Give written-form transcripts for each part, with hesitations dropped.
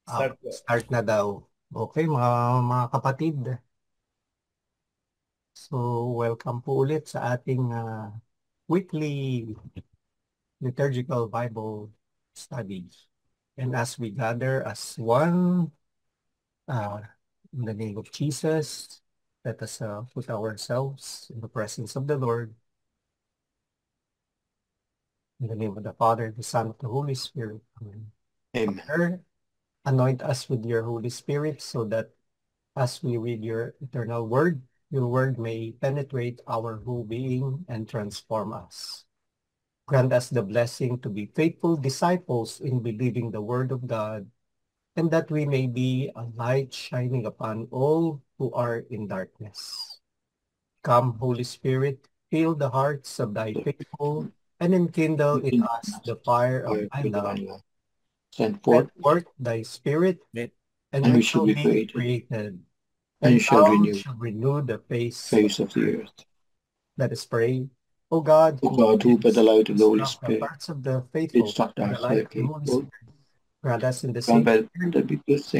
Start po. Start na daw. Okay, mga kapatid. So, welcome po ulit sa ating weekly liturgical Bible study. And as we gather as one, uh, in the name of Jesus, let us put ourselves in the presence of the Lord. In the name of the Father, the Son, of the Holy Spirit. Amen. Amen. Father, anoint us with your Holy Spirit so that as we read your eternal word, your word may penetrate our whole being and transform us. Grant us the blessing to be faithful disciples in believing the word of God, and that we may be a light shining upon all who are in darkness. Come, Holy Spirit, fill the hearts of thy faithful, and enkindle in us the fire of thy love. Send Send forth, forth thy spirit, and and we we shall shall be be created, created, and you and shall thou renew shall renew the face. face of the earth. Let us pray. O God, O who God, who by the light of the Holy instruct the Spirit hearts of the faithful instruct by the us light the of the Holy faithful, Spirit, grant us in the grant same by Spirit the same to be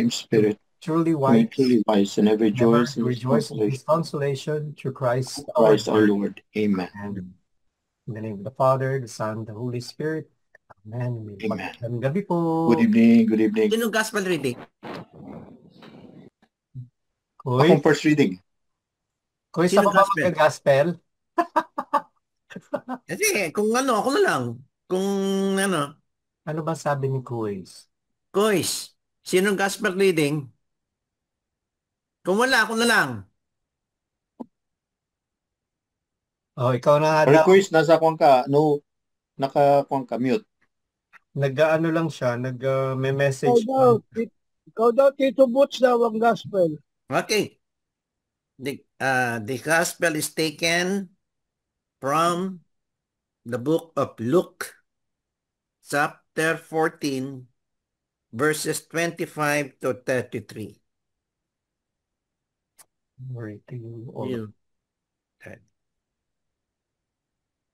Spirit, truly we may wise, truly wise and ever never rejoice to in His rejoice in his consolation. consolation through Christ our Christ our Lord. Lord. Amen. Amen. In the name of the Father, the Son, the Holy Spirit. Amen. Amen. Magandang gabi po. Good evening, good evening. Sinong gospel reading? Kuy, Akong first reading. Kuy, sa Sinong ba gospel? mag-gospel? Kasi kung ano, ako na lang. Kung ano, Ano ba sabi ni Kuy? Kois, sinong gospel reading? Kung wala, ako na lang. Oh, ikaw na nga daw. Request, nasa akong ka, no, naka-akong ka, mute. Nag-ano lang siya, may Ikaw message daw, lang. ikaw daw, Tito Butch daw ang gospel. Okay. The gospel is taken from the book of Luke, chapter 14, verses 25 to 33. Reading all of Yun.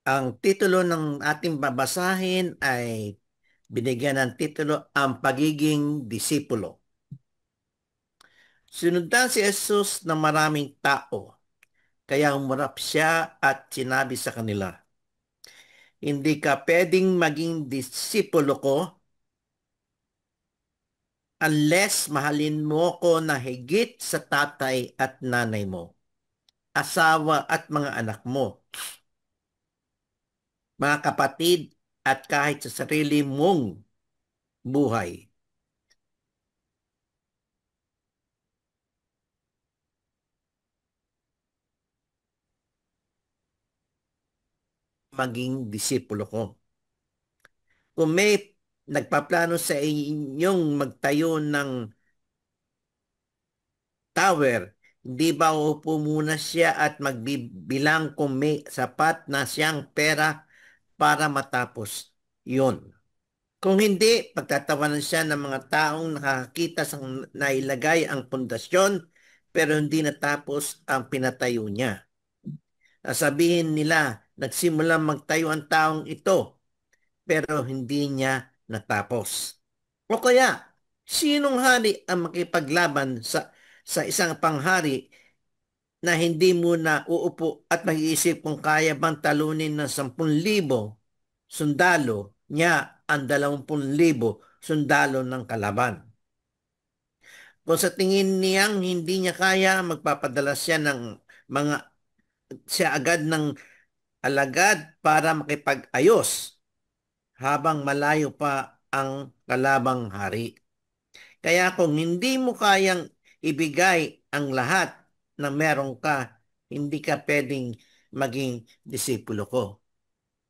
Ang titulo ng ating babasahin ay binigyan ng titulo Ang Pagiging Disipulo. Sinundan si Jesus ng maraming tao, kaya umarap siya at sinabi sa kanila, hindi ka pwedeng maging disipulo ko unless mahalin mo ko na higit sa tatay at nanay mo, asawa at mga anak mo, mga kapatid at kahit sa sarili mong buhay. Maging disipulo ko. Kung may nagpaplano sa inyong magtayo ng tower, hindi ba uupo muna siya at magbibilang kung may sapat na siyang pera para matapos yun? Kung hindi, pagtatawanan siya ng mga taong nakakita sa nailagay ang pundasyon pero hindi natapos ang pinatayo niya. Sasabihin nila, nagsimula magtayo ang taong ito pero hindi niya natapos. O kaya, sinong hari ang makipaglaban sa isang panghari na hindi muna uupo at mag-iisip kung kaya bang talunin ng 10,000 sundalo niya ang 20,000 sundalo ng kalaban? Kung sa tingin niyang hindi niya kaya, magpapadala siya ng mga siya agad ng alagad para makipag-ayos habang malayo pa ang kalabang hari. Kaya kung hindi mo kayang ibigay ang lahat na meron ka, hindi ka pwedeng maging disipulo ko.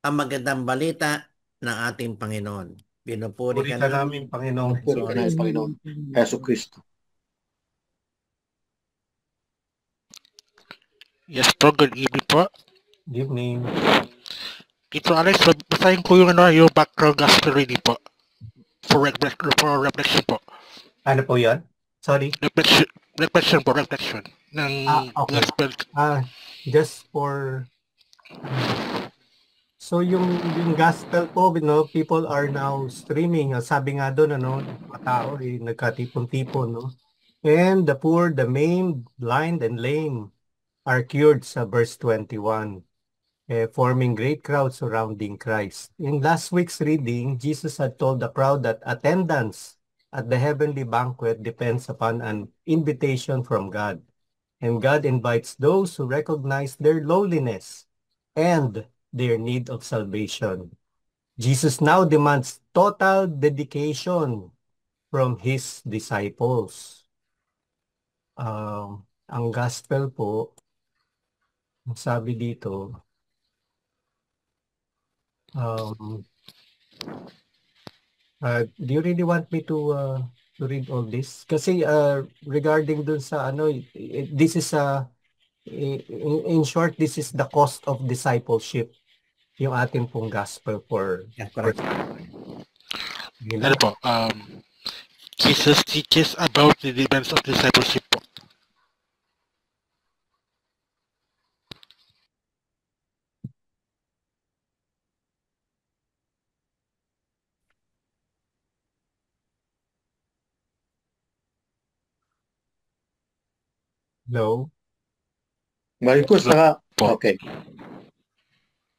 Ang magandang balita ng ating Panginoon. Pinupuri puri ka ka namin. namin, Panginoong Puri ka na, Hesus. Panginoon, Yesu Cristo. Yes po, good evening po. Good evening. Dito Alex, basahin ko yung, yung background gospel reading po. For reflection po. Ano po yan? Sorry. Reflection ng Okay. gospel. Just for So yung gospel po, people are now streaming. Sabi nga doon, mga tao nagkatipon-tipon, no? And the poor, the maimed, blind, and lame are cured sa verse 21, forming great crowds surrounding Christ. In last week's reading, Jesus had told the crowd that attendance at the heavenly banquet depends upon an invitation from God. And God invites those who recognize their lowliness and their need of salvation. Jesus now demands total dedication from His disciples. Ang gospel po, sabi dito, do you really want me to read all this? Kasi regarding dun sa this is in short, this is the cost of discipleship. Yung ating pong gospel for correct. Ano po, Jesus teaches about the demands of discipleship po. Hello? Maricos, saka, Po. okay.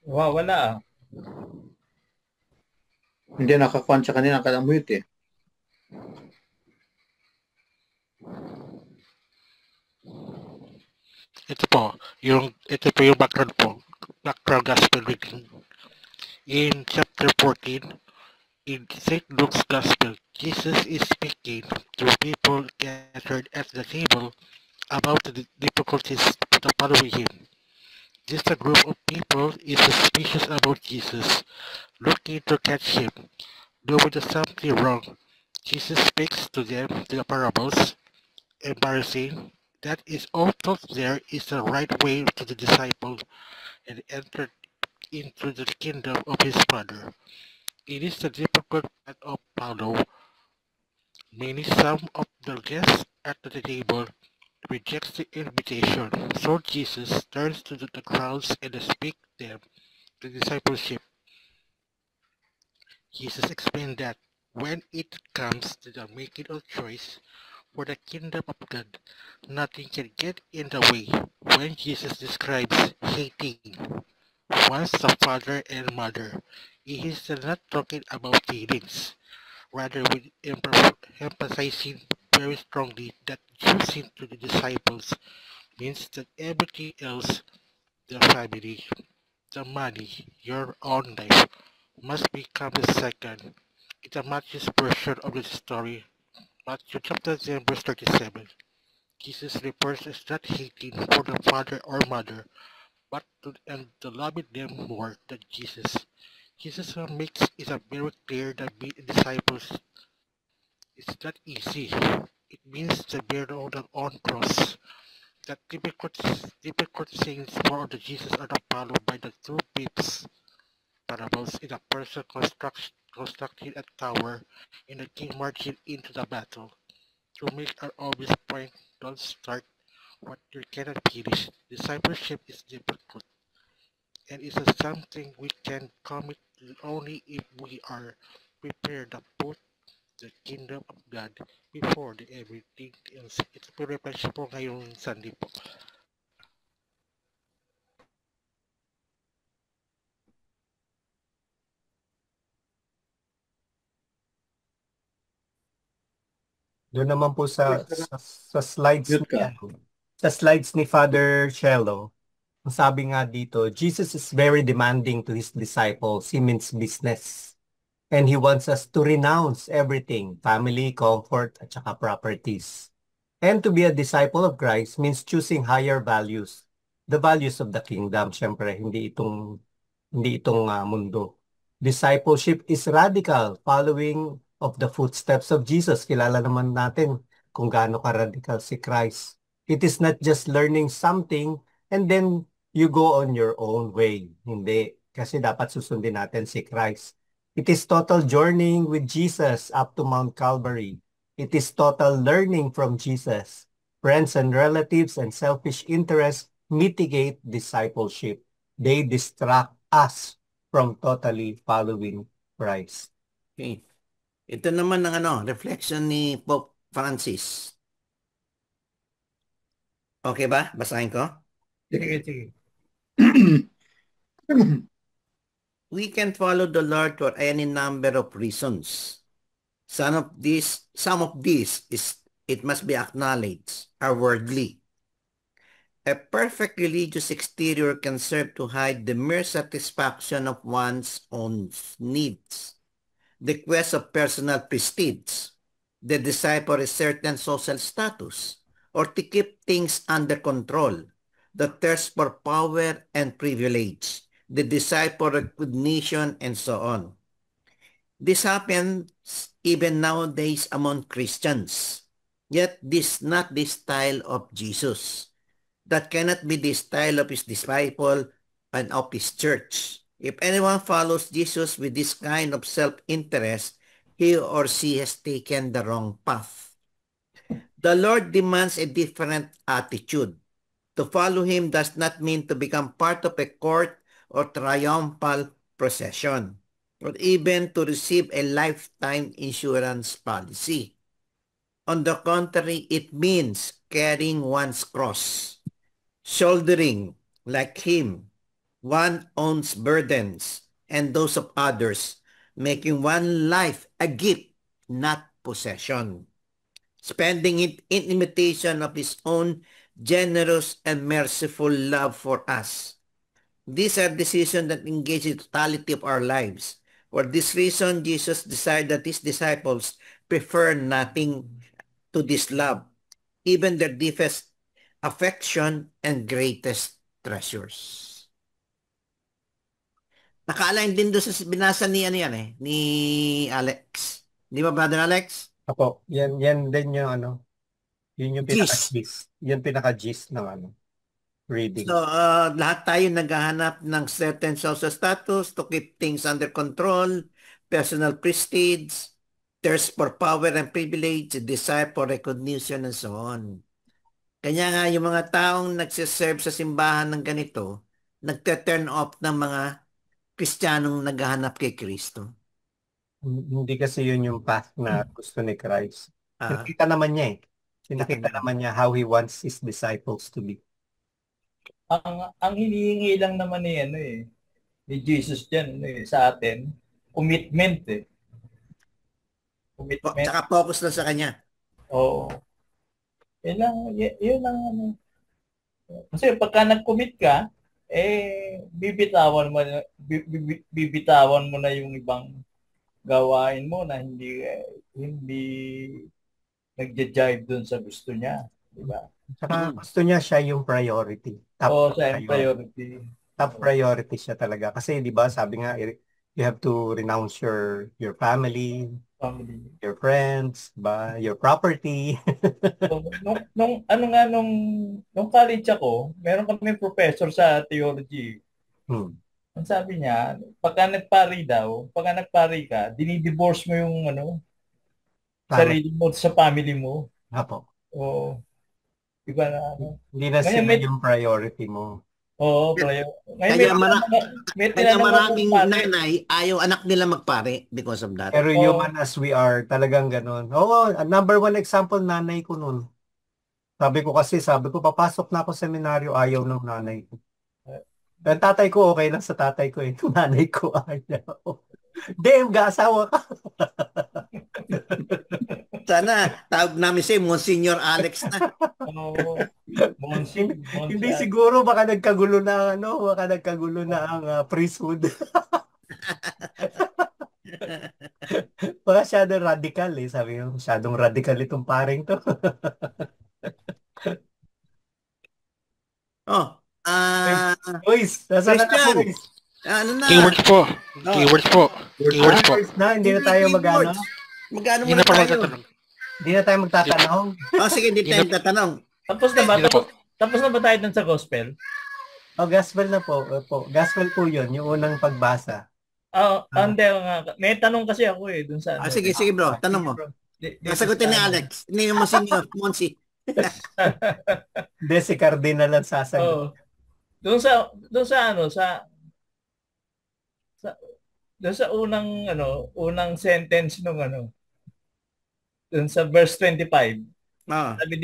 Wow, wala. Hindi nakakuan siya kanina, naka-mute eh. Ito po yung background po. Background gospel reading. In chapter 14, in St. Luke's Gospel, Jesus is speaking to people gathered at the table about the difficulties that following him. This group of people is suspicious about Jesus, looking to catch him, knowing there's something wrong. Jesus speaks to them the parables, embarrassing that is all taught there is the right way to the disciple and entered into the kingdom of his Father. It is the difficult path of follow. Some of the guests at the table rejects the invitation, so Jesus turns to the crowds and speaks them to discipleship. Jesus explained that when it comes to the making of choice for the kingdom of God, nothing can get in the way. When Jesus describes hating one's father and mother, he is not talking about feelings, rather with emphasizing very strongly that choosing to the disciples means that everything else, the family, the money, your own life, must become the second. It's a Matthew's version of the story. Matthew chapter 10 verse 37. Jesus refers as not hating for the father or mother, but to loving them more than Jesus. Jesus makes it very clear that being a disciple is not easy. It means to bear the own cross. The difficult things for the Jesus are not followed by the two pips parables in a person constructing a tower and the king marching into the battle. To make our obvious point, don't start what you cannot finish. Discipleship is difficult, and it's something we can commit to only if we are prepared to put the kingdom of God before everything else. Ito po reflection po ngayong Sunday po. Doon naman po sa slides Mute ka. sa slides ni Father Cello, ang sabi nga dito, Jesus is very demanding to his disciples. He means business. And he wants us to renounce everything, family, comfort, at saka properties. And to be a disciple of Christ means choosing higher values. The values of the kingdom, syempre, hindi itong mundo. Discipleship is radical, following of the footsteps of Jesus. Kilala naman natin kung gaano ka-radical si Christ. It is not just learning something and then you go on your own way. Hindi. Kasi dapat susundin natin si Christ. It is total journeying with Jesus up to Mount Calvary. It is total learning from Jesus. Friends and relatives and selfish interests mitigate discipleship. They distract us from totally following Christ. Okay. Ito naman ang reflection ni Pope Francis. Okay ba? Basahin ko? Sige, sige. We can follow the Lord for any number of reasons. Some of these is, it must be acknowledged, are worldly. A perfect religious exterior can serve to hide the mere satisfaction of one's own needs, the quest of personal prestige, the desire for a certain social status, or to keep things under control, the thirst for power and privilege, the desire for recognition, and so on. This happens even nowadays among Christians. Yet this is not the style of Jesus. That cannot be the style of his disciple and of his church. If anyone follows Jesus with this kind of self-interest, he or she has taken the wrong path. The Lord demands a different attitude. To follow him does not mean to become part of a court or triumphal procession, or even to receive a lifetime insurance policy. On the contrary, it means carrying one's cross, shouldering, like him, one's own burdens and those of others, making one life a gift, not possession, spending it in imitation of his own generous and merciful love for us. These are decisions that engage the totality of our lives. For this reason, Jesus desired that his disciples prefer nothing to this love, even their deepest affection and greatest treasures. Naka-align din doon sa binasa ni ni Alex. Di ba, Brother Alex? Apo, yan din yung yun yung Gist. pinaka-gist. Yung pinaka-gist ng reading. So, lahat tayo naghahanap ng certain social status to keep things under control, personal prestige, thirst for power and privilege, desire for recognition, and so on. Kanya nga yung mga taong nagsiserve sa simbahan ng ganito, nagte-turn off ng mga Kristiyanong naghahanap kay Kristo. Hindi kasi yun yung path na gusto ni Christ. Ah. Pinakita naman niya Pinakita naman niya how he wants his disciples to be. Ang hinihingi lang naman ni Jesus diyan sa atin, commitment Commitment. Tsaka focus lang sa kanya. Oo. Yun lang Kasi pagka nag-commit ka, bibitawan mo na yung ibang gawain mo na hindi nagja-jive doon sa gusto niya, di ba? Saka gusto niya siya yung priority. Siya yung priority. Top priority siya talaga. Kasi di ba sabi nga, you have to renounce your family, your friends, your property. So, nung college ako, meron kami professor sa theology. Ang sabi niya, pagka nagpari ka, dinidivorce mo yung sarili mo sa family mo. Apo. Oo. Diba na Hindi na sila yung priority mo. Oo, Kaya maraming nanay, ayaw anak nila magpare because of that. Pero human as we are, talagang ganun. Number one example, nanay ko nun. Sabi ko, papasok na ako seminaryo, ayaw ng nanay ko. Ang tatay ko, okay lang sa tatay ko . Nanay ko, ayaw. Damn, ga-asawa ka. Sana, tawag namin siya, Monsignor Alex na. Hindi siguro, baka nagkagulo na, ang priesthood. Masyadong radical sabi mo, masyadong radical itong paring to. Boys, nasa na boys? Ano na? Keywords po. Hindi na tayo magano. Magano muna tayo? Hindi na tayo magtatanong. Sige, hindi tayo magtatanong. Tapos na ba? Tapos na ba tayo dun sa gospel? Gospel na po. Gospel po yun, yung unang pagbasa. May tanong kasi ako dun sa sige bro, tanong mo. Nasagutin ni Alex. Hindi mo Monsi. Hindi, si Cardinal lang sasagot. Doon sa Sa, doon sa unang sentence nung doon sa verse 25. Ah, Sabi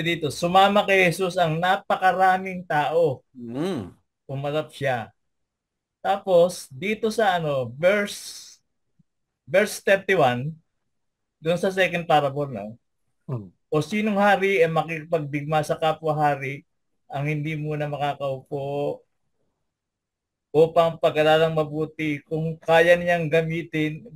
dito, sumama kay Jesus ang napakaraming tao. mm, Umarap siya. Tapos dito sa verse 31, doon sa second parable o sinong hari ay makikipagdigma sa kapwa-hari ang hindi muna makakaupo upang pag-aralang mabuti kung kaya niyang ang 10,000.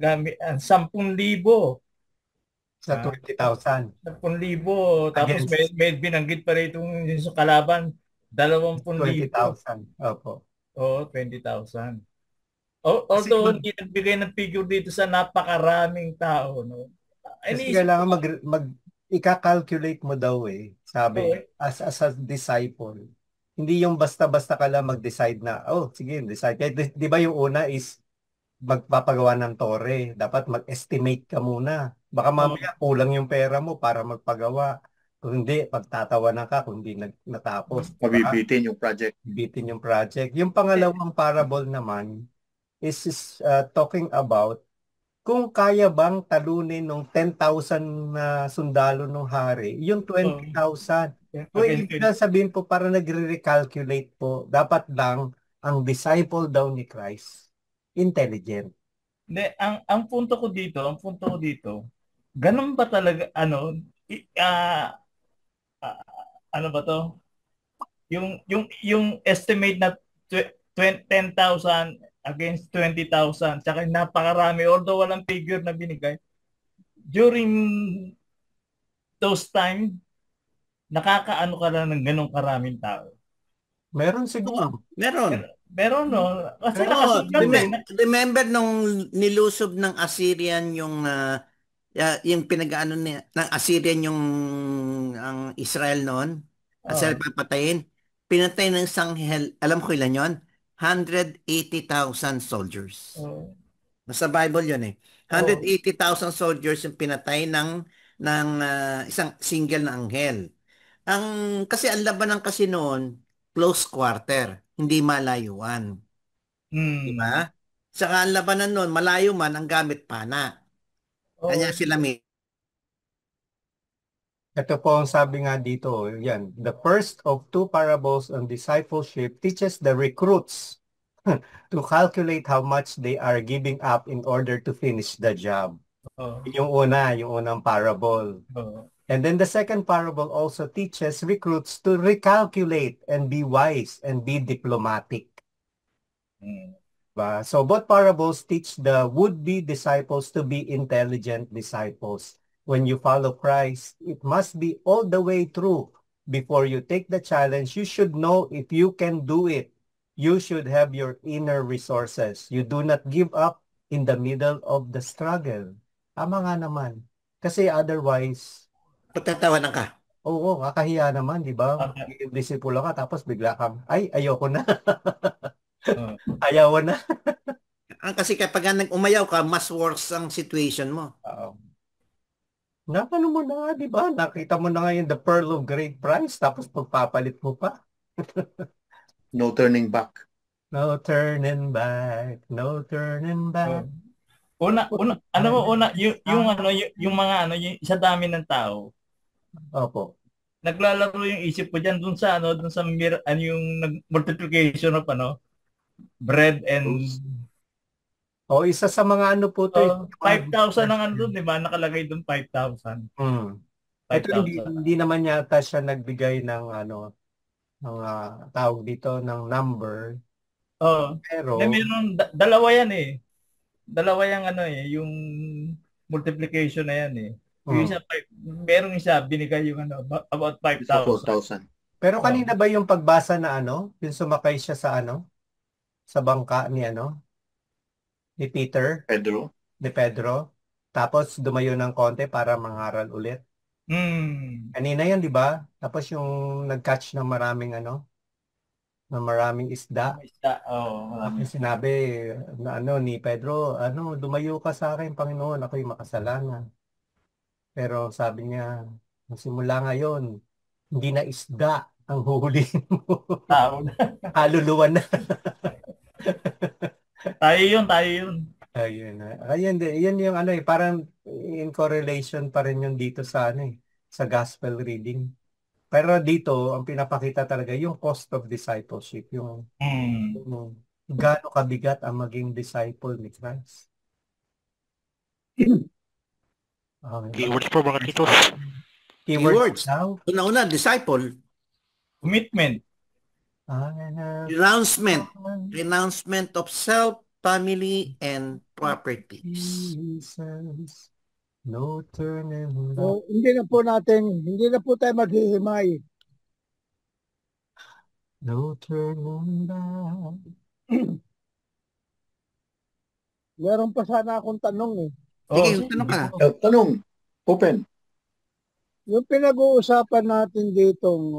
Sa 20,000 10,000. Tapos against may binanggit pa rin itong yung sa kalaban, 20,000. 20,000. Opo. Oo, 20,000. Kasi, Although hindi nagbigay ng figure dito sa napakaraming tao, no? kasi Iniisip kailangan ko, ika-calculate mo daw sabi, eh, as a disciple. Hindi yung basta-basta ka lang mag-decide na, oh, sige, decide. Kaya, di ba yung una is magpapagawa ng tore. Dapat mag-estimate ka muna. Baka mamaya kulang yung pera mo para magpagawa. Kung hindi, pagtatawanan ka kung hindi natapos. Diba? Pabibitin yung project. Bitin yung project. Yung pangalawang parable naman is talking about kung kaya bang talunin ng 10,000 na sundalo ng hari, yung 20,000. So, ibig sabihin po, para nagre-recalculate po, dapat lang ang disciple daw ni Christ, intelligent. hindi, ang punto ko dito, ganun ba talaga, ano ba to? Yung estimate na 10,000 against 20,000, tsaka napakarami, although walang figure na binigay, during those time, nakakaano ka lang ng ganong karaming tao. Meron siguro. meron. Meron, no? Kasi Oo, nakasulat remember nung nilusob ng Assyrian yung pinag-ano ng Assyrian yung ang Israel noon, at sila papatayin, pinatay ng sanghel, alam ko ilan yon? 180,000 soldiers. Nasa Bible yun 180,000 soldiers yung pinatay ng isang single na anghel. Kasi ang labanan kasi noon, close quarter, hindi malayuan. Di ba? Saka ang labanan noon, malayo man ang gamit pana. Kanya sila may Ito po ang sabi nga dito, yan. The first of two parables on discipleship teaches the recruits to calculate how much they are giving up in order to finish the job. Yung unang parable. And then the second parable also teaches recruits to recalculate and be wise and be diplomatic. So both parables teach the would-be disciples to be intelligent disciples. When you follow Christ, it must be all the way through. Before you take the challenge, you should know if you can do it. You should have your inner resources. You do not give up in the middle of the struggle. Tama nga naman. Kasi otherwise, patatawanan ka. Oo, kakahiya naman, di ba? Disipulo ka, tapos bigla kang, ay, ayoko na. Ayaw na. Kasi kapag umayaw ka, mas worse ang situation mo. Napano mo na nga, di ba? Nakita mo na nga yung the pearl of great price, tapos pagpapalit mo pa. No turning back. No turning back. No turning back. Yung mga sa dami ng tao. Opo. Naglalaro yung isip ko diyan dun sa yung multiplication of bread and isa sa mga po to. 5,000 ang doon, di ba? Nakalagay doon 5,000. Ito hindi naman yata siya nagbigay ng tawag dito ng number. Pero meron dalawa yan Dalawa yung yung multiplication na yan Yung isa, merong isa binigay yung about 5,000. Pero kanina ba yung pagbasa na yung sumakay siya sa sa bangka ni ni Peter? Ni Pedro. Tapos dumayo ng konti para mangaral ulit. Kanina yan, di ba? Tapos yung nag-catch ng maraming isda. Marami. Sinabi na ni Pedro, dumayo ka sa akin, Panginoon, ako'y makasalanan. Pero sabi niya, simula ngayon, hindi na isda ang huhulihin mo. Tao na. Kaluluwa na. Tayo yun. Ayun. Ayun yung ano parang in correlation pa rin yung dito sa ano sa gospel reading. Pero dito, ang pinapakita talaga yung cost of discipleship, yung gaano kabigat ang maging disciple ni Christ. Keywords po mga titos. Keywords. Now, Una-una, disciple. Commitment. Renouncement of self, family, and properties. Jesus, no turning back. So, hindi na po tayo maghihimay. No turning back. Meron pa sana akong tanong eh. Sige, tanong ka. Tanong. Open. Yung pinag-uusapan natin ditong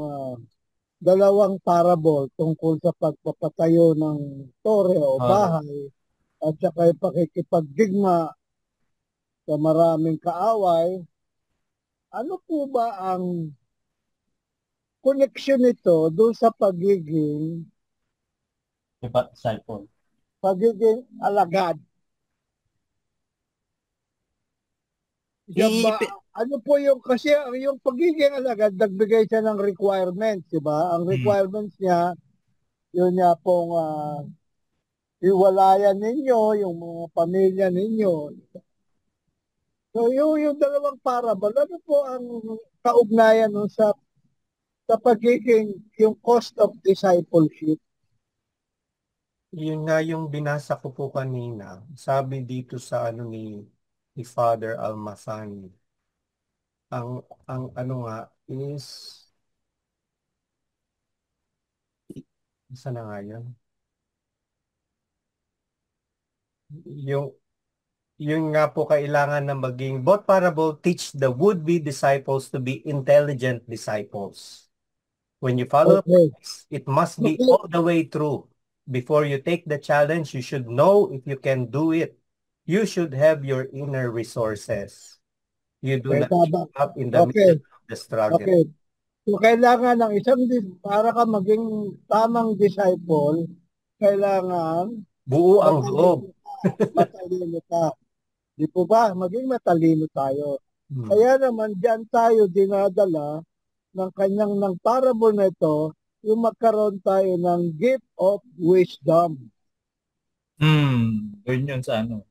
dalawang parable tungkol sa pagpapatayo ng tore o bahay at saka yung pakikipagdigma sa maraming kaaway, ano po ba ang connection nito doon sa pagiging Disciple. alagad? Ano po yung, kasi yung pagiging alagad, nagbigay siya ng requirements, di ba? Ang requirements niya, yun niya pong iwalayan ninyo, yung mga pamilya ninyo. So yung dalawang parable, ano po ang kaugnayan nun sa pagiging, yung cost of discipleship? Yun nga yung binasa ko po kanina. Sabi dito sa ano ni Father Almasani. Ang ano nga is isa na nga yun. Yung nga po kailangan na maging both parable teach the would-be disciples to be intelligent disciples. When you follow Christ, it must be all the way through. Before you take the challenge, you should know if you can do it. You should have your inner resources. You do not give up in the middle of the struggle. Okay. So kailangan ng para ka maging tamang disciple, kailangan buo ang loob. Matalino ka. Di po ba? Maging matalino tayo. Kaya naman diyan tayo dinadala ng parable na ito, yung magkaroon tayo ng gift of wisdom. Doon yun sa ano.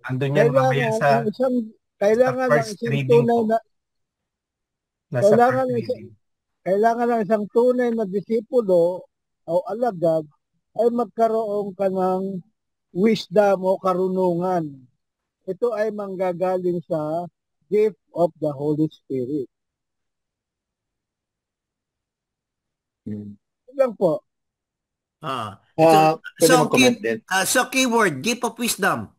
Andun yan mamaya sa kailangan ng isang tunay na kailangan ng isang tunay na disipulo o alagad ay magkaroon ka ng wisdom o karunungan. Ito ay manggagaling sa gift of the Holy Spirit. Lang po. So keyword, gift of wisdom.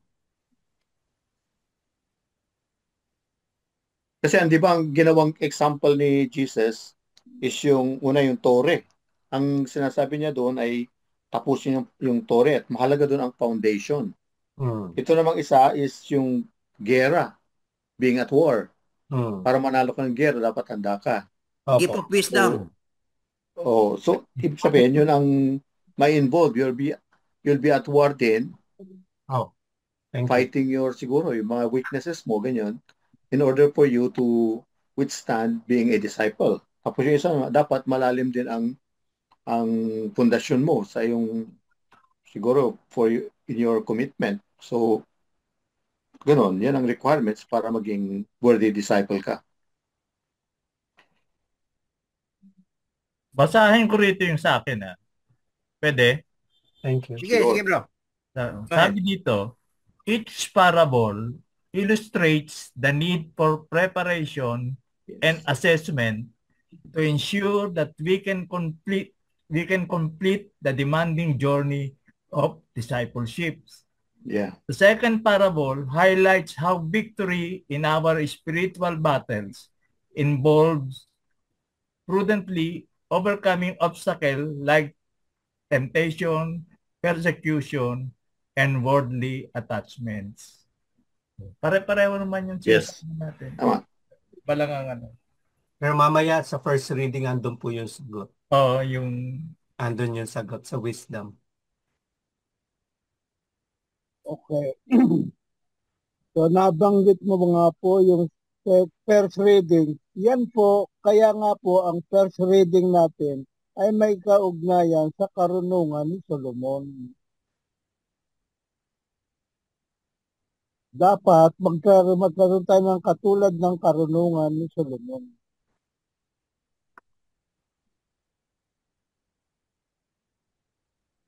Kasi di ba ang ginawang example ni Jesus is yung tore. Ang sinasabi niya doon ay tapusin yung tore at mahalaga doon ang foundation. Ito namang isa is yung gera, being at war. Para manalo ka ng gera, dapat handa ka. Gift of wisdom. So ibig sabihin yun ang may involve. You'll be at war din. Fighting your yung mga weaknesses mo, ganyan. In order for you to withstand being a disciple. Tapos yung isa, dapat malalim din ang pundasyon mo sa yung siguro in your commitment. So, ganoon, yan ang requirements para maging worthy disciple ka. Basahin ko rito yung sa akin. Pwede? Thank you. Sige bro. Sabi dito, each parable illustrates the need for preparation and assessment to ensure that we can complete the demanding journey of discipleship. Yeah. The second parable highlights how victory in our spiritual battles involves prudently overcoming obstacles like temptation, persecution, and worldly attachments. Pare-pareho naman yung natin. Tama. Balang ang ano. Pero mamaya sa first reading andun po yung sagot. Oo, yung andun yung sagot sa wisdom. Okay. So nabanggit mo mga po yung first reading. Yan po, kaya nga po ang first reading natin ay may kaugnayan sa karunungan ni Solomon. Dapat magkaroon tayo ng katulad ng karunungan ni Solomon.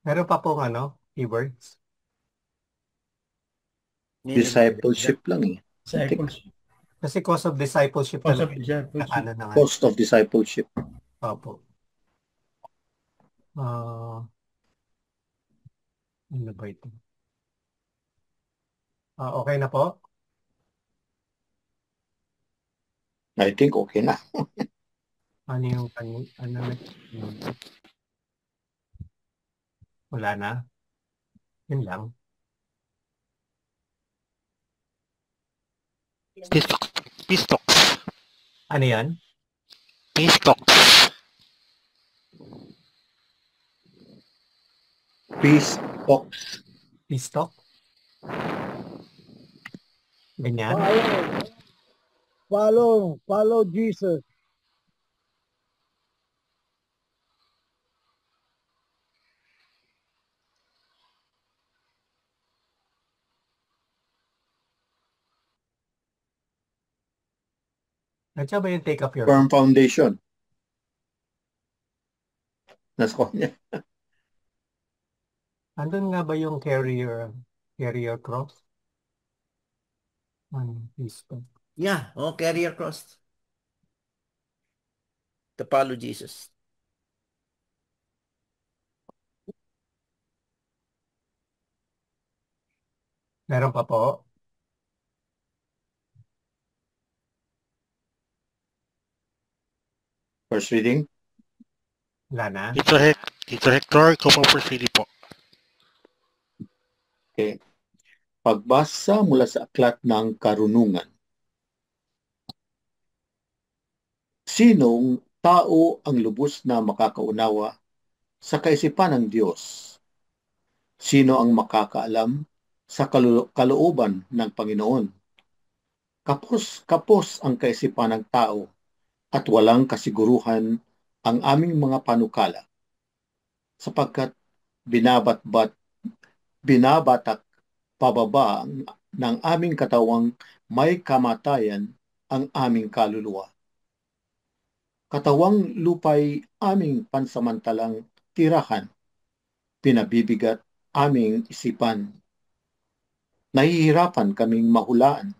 Meron pa pong keywords? Discipleship lang eh. Discipleship. Kasi cause of discipleship Cause of talaga. discipleship. Ano na nga. Cost of discipleship. Opo. Ano ba ito? Okay na po? I think okay na. Ano yung wala na? Yun lang. Peace talks. Ano yan? Peace talks. Peace talks. Peace talk? Ganyan? Follow Jesus. Nandiyan ba yung take up your Firm foundation. Nasa kanya. Andun nga ba yung carrier cross? Peace talk. Yeah, carrier cross. To follow Jesus. Meron pa po? First reading. Wala na? Tito Hector, ikaw po first reading po. Okay. Pagbasa mula sa aklat ng karunungan. Sinong tao ang lubos na makakaunawa sa kaisipan ng Diyos? Sino ang makakaalam sa kalooban ng Panginoon? Kapos ang kaisipan ng tao at walang kasiguruhan ang aming mga panukala, sapagkat binabatak pababa ng aming katawang may kamatayan ang aming kaluluwa. Katawang lupay aming pansamantalang tirahan, pinabibigat aming isipan. Nahihirapan kaming mahulaan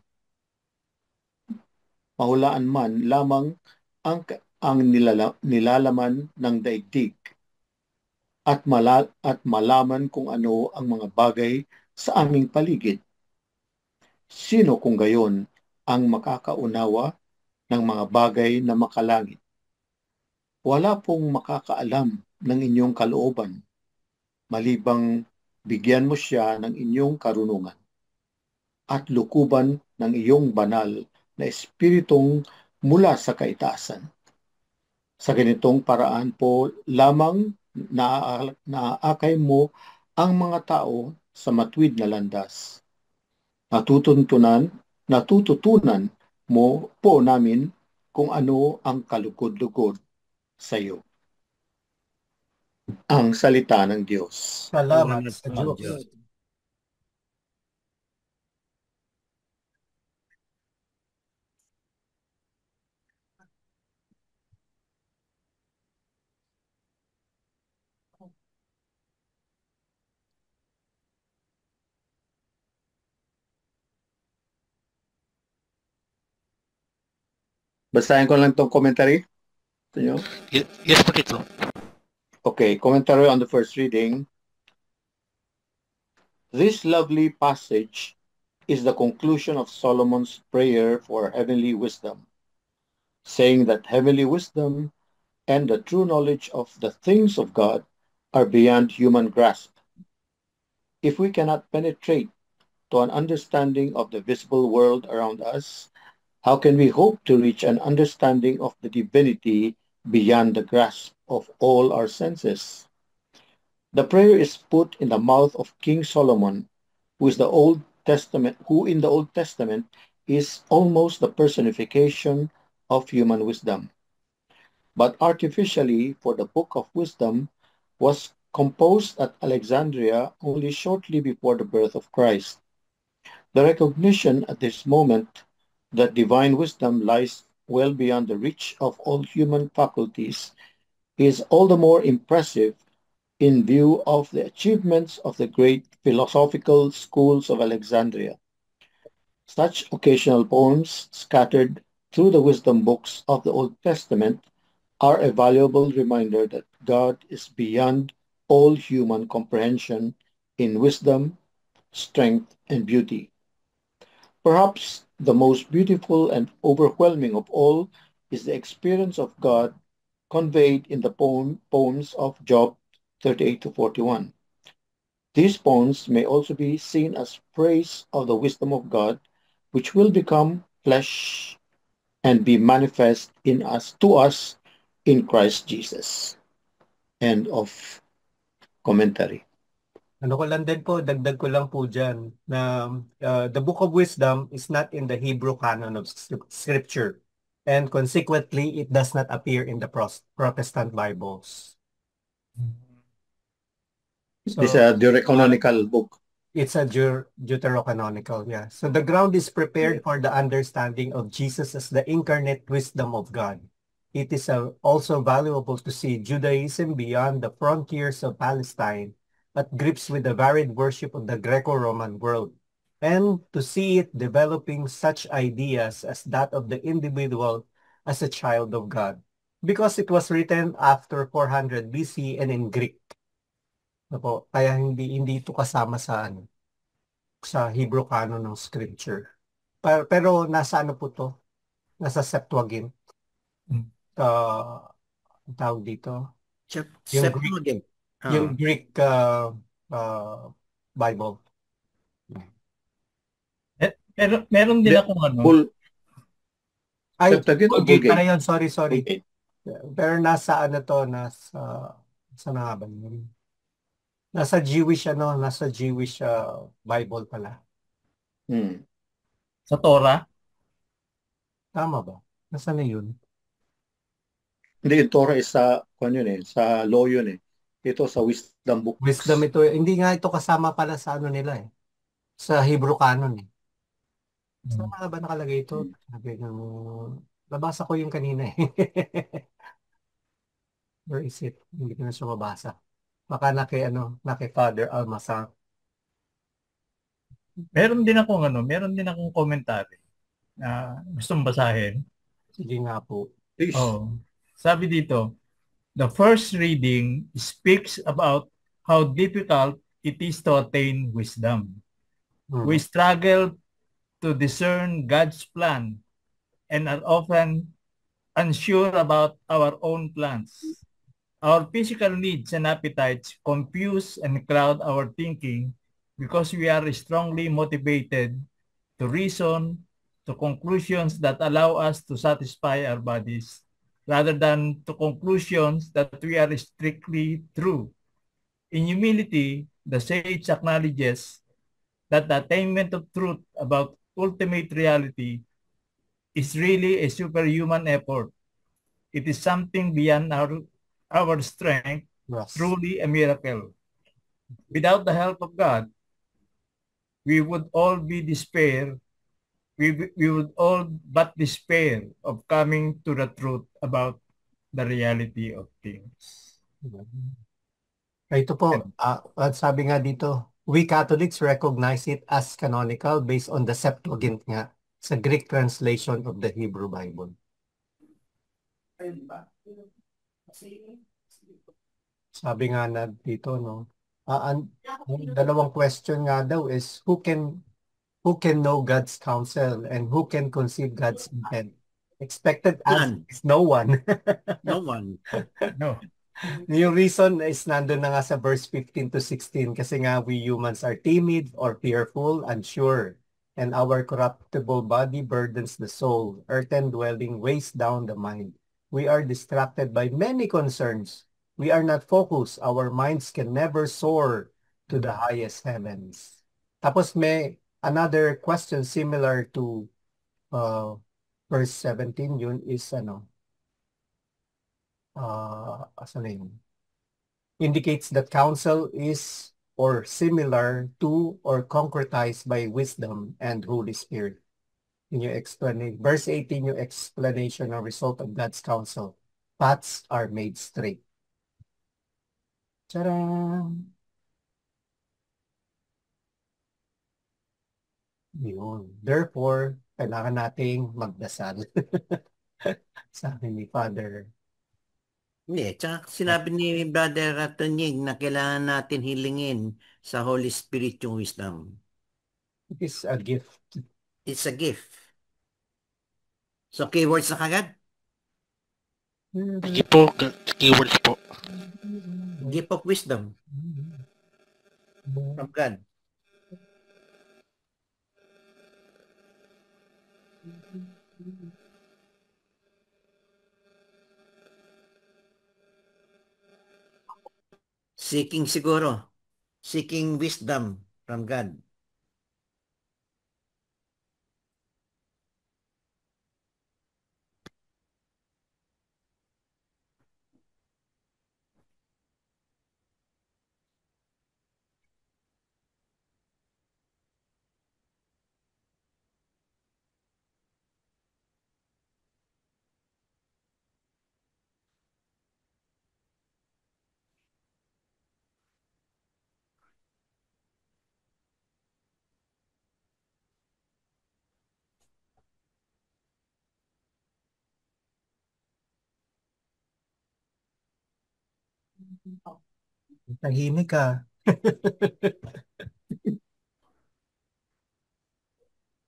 man lamang ang nilalaman ng daigdig at malaman kung ano ang mga bagay sa aming paligid. Sino kung gayon ang makakaunawa ng mga bagay na makalangit? Wala pong makakaalam ng inyong kalooban, malibang bigyan mo siya ng inyong karunungan at lukuban ng iyong banal na espiritong mula sa kaitaasan. Sa ganitong paraan po lamang naaakay mo ang mga tao sa matuwid na landas. Natututunan mo po namin kung ano ang kalugod-lugod sa iyo. Ang salita ng Diyos. Salamat sa Diyos. Basahin ko lang itong commentary. Yes po, Tito. Okay, commentary on the first reading. This lovely passage is the conclusion of Solomon's prayer for heavenly wisdom, saying that heavenly wisdom and the true knowledge of the things of God are beyond human grasp. If we cannot penetrate to an understanding of the visible world around us, how can we hope to reach an understanding of the divinity beyond the grasp of all our senses? The prayer is put in the mouth of King Solomon who in the Old Testament is almost the personification of human wisdom. But artificially, for the Book of Wisdom was composed at Alexandria only shortly before the birth of Christ. The recognition at this moment that divine wisdom lies well beyond the reach of all human faculties is all the more impressive in view of the achievements of the great philosophical schools of Alexandria. Such occasional poems scattered through the wisdom books of the Old Testament are a valuable reminder that God is beyond all human comprehension in wisdom, strength, and beauty. Perhaps the most beautiful and overwhelming of all is the experience of God conveyed in the poems of Job 38 to 41. These poems may also be seen as praise of the wisdom of God, which will become flesh and be manifest to us in Christ Jesus. End of commentary. Ano ko lang din po, dagdag ko lang po dyan na the Book of Wisdom is not in the Hebrew canon of Scripture. And consequently, it does not appear in the Protestant Bibles. So, It's a deuterocanonical book. It's a deuterocanonical, yeah. So the ground is prepared for the understanding of Jesus as the incarnate wisdom of God. It is also valuable to see Judaism beyond the frontiers of Palestine at grips with the varied worship of the Greco-Roman world, and to see it developing such ideas as that of the individual as a child of God, because it was written after 400 BC and in Greek. Opo, kaya hindi ito kasama sa Hebrew canon ng Scripture. Pero nasa ano po to? Nasa Septuagint. Ang tawag dito? Yung Septuagint. Yung Greek Bible. Pero meron din akong Ay, Septuagint o Vulgate Vulgate? pala yun. Sorry. Vulgate. Pero nasa ano to, sa nga ba yun? Nasa Jewish Bible pala. Sa Torah? Tama ba? Nasaan na yun? Hindi, yung Torah is sa law yun eh. Ito sa wisdom books. Wisdom ito. Hindi nga ito kasama pala sa ano nila eh. Sa Hebrew canon eh. Saan nga ba nakalagay ito? Nabasa ko yung kanina eh. Where is it? Hindi ko na siya mabasa. Baka naki Father Almasa. Meron din akong commentary na gustong basahin. Sige nga po. Sabi dito, the first reading speaks about how difficult it is to attain wisdom. We struggle to discern God's plan and are often unsure about our own plans. Our physical needs and appetites confuse and cloud our thinking because we are strongly motivated to reason to conclusions that allow us to satisfy our bodies rather than to conclusions that we are strictly true. In humility, the sage acknowledges that the attainment of truth about ultimate reality is really a superhuman effort. It is something beyond our strength, truly a miracle. Without the help of God, we would all be despair. We would all but despair of coming to the truth about the reality of things. Ito po, sabi nga dito, we Catholics recognize it as canonical based on the Septuagint nga, sa Greek translation of the Hebrew Bible. Sabi nga na dito, no? Ang dalawang question nga daw is, who can know God's counsel and who can conceive God's intent? Expected answer is no one. No one. No. Yung reason is nandun na nga sa verse 15 to 16 kasi nga we humans are timid or fearful, unsure, and our corruptible body burdens the soul. Earthen dwelling weighs down the mind. We are distracted by many concerns. We are not focused. Our minds can never soar to the highest heavens. Tapos may another question similar to verse 17, yun is asan na yun? Indicates that counsel is or similar to or concretized by wisdom and Holy Spirit. In your explanation, verse 18, your explanation or result of God's counsel, paths are made straight. Charan! Yun. Therefore, kailangan nating magdasal. Sabi ni Father. Hindi, tsaka sinabi ni Brother Ratonyig na kailangan natin hilingin sa Holy Spirit yung wisdom. It is a gift. It's a gift. So, keywords na kagad? Sige po, keywords po. Gift of wisdom from God. Seeking siguro. Seeking wisdom from God. Tahimik ka.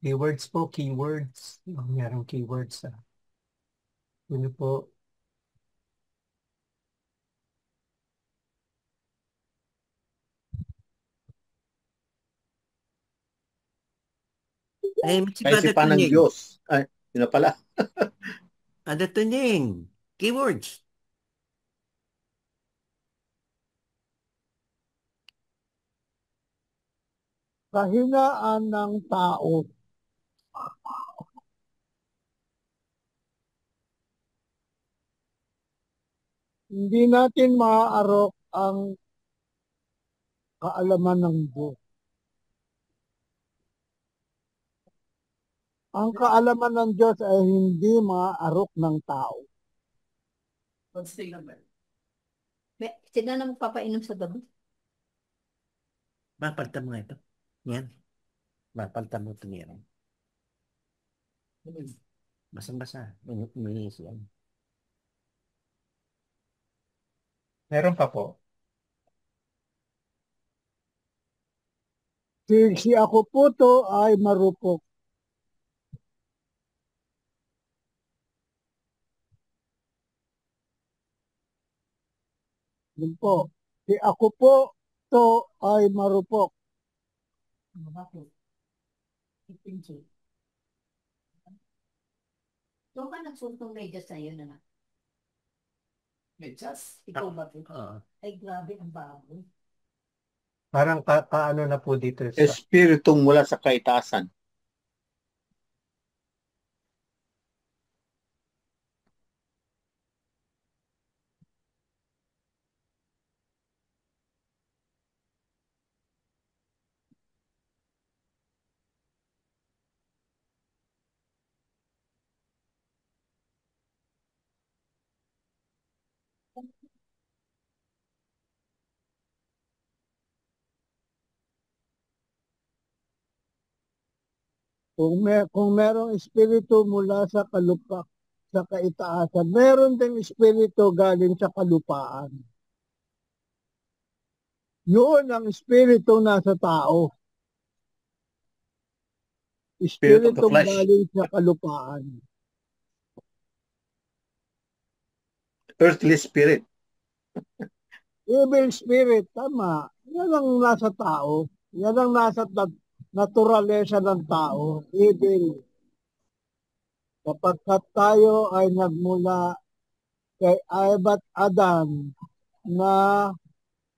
Keywords po, keywords. Merong keywords. Yun po. Kaisipan ng Diyos. Ay, yun na pala. Adating. Keywords. Kahinaan ng tao. Hindi natin maaarok ang kaalaman ng Diyos. Ang kaalaman ng Diyos ay hindi maaarok ng tao. Sila na magpapainom sa gabi. Mapalta mo nga ito. Yan. Mapalta mo ito niya. Basang-basa. Uminis yan. Meron pa po. Si ako po to ay marupok. Yun po. Si ako po to ay marupok. Bakit? Doon ka nagsuntong medyas na yun, anak? Medyas? Ikaw ba ito? Ay, grabe ang bago. Parang kaano na po dito. Espiritong mula sa kaitaasan. Kung merong espiritu mula sa sa kaitaasan, meron ding espiritu galing sa kalupaan. Yun ang espiritu nasa tao. Espiritu galing sa kalupaan. Earthly spirit. Evil spirit, tama. Yan ang nasa tao. Yan ang nasa naturalesa ng tao. Evil. Kapagkat tayo ay nagmula kay Eva at Adan na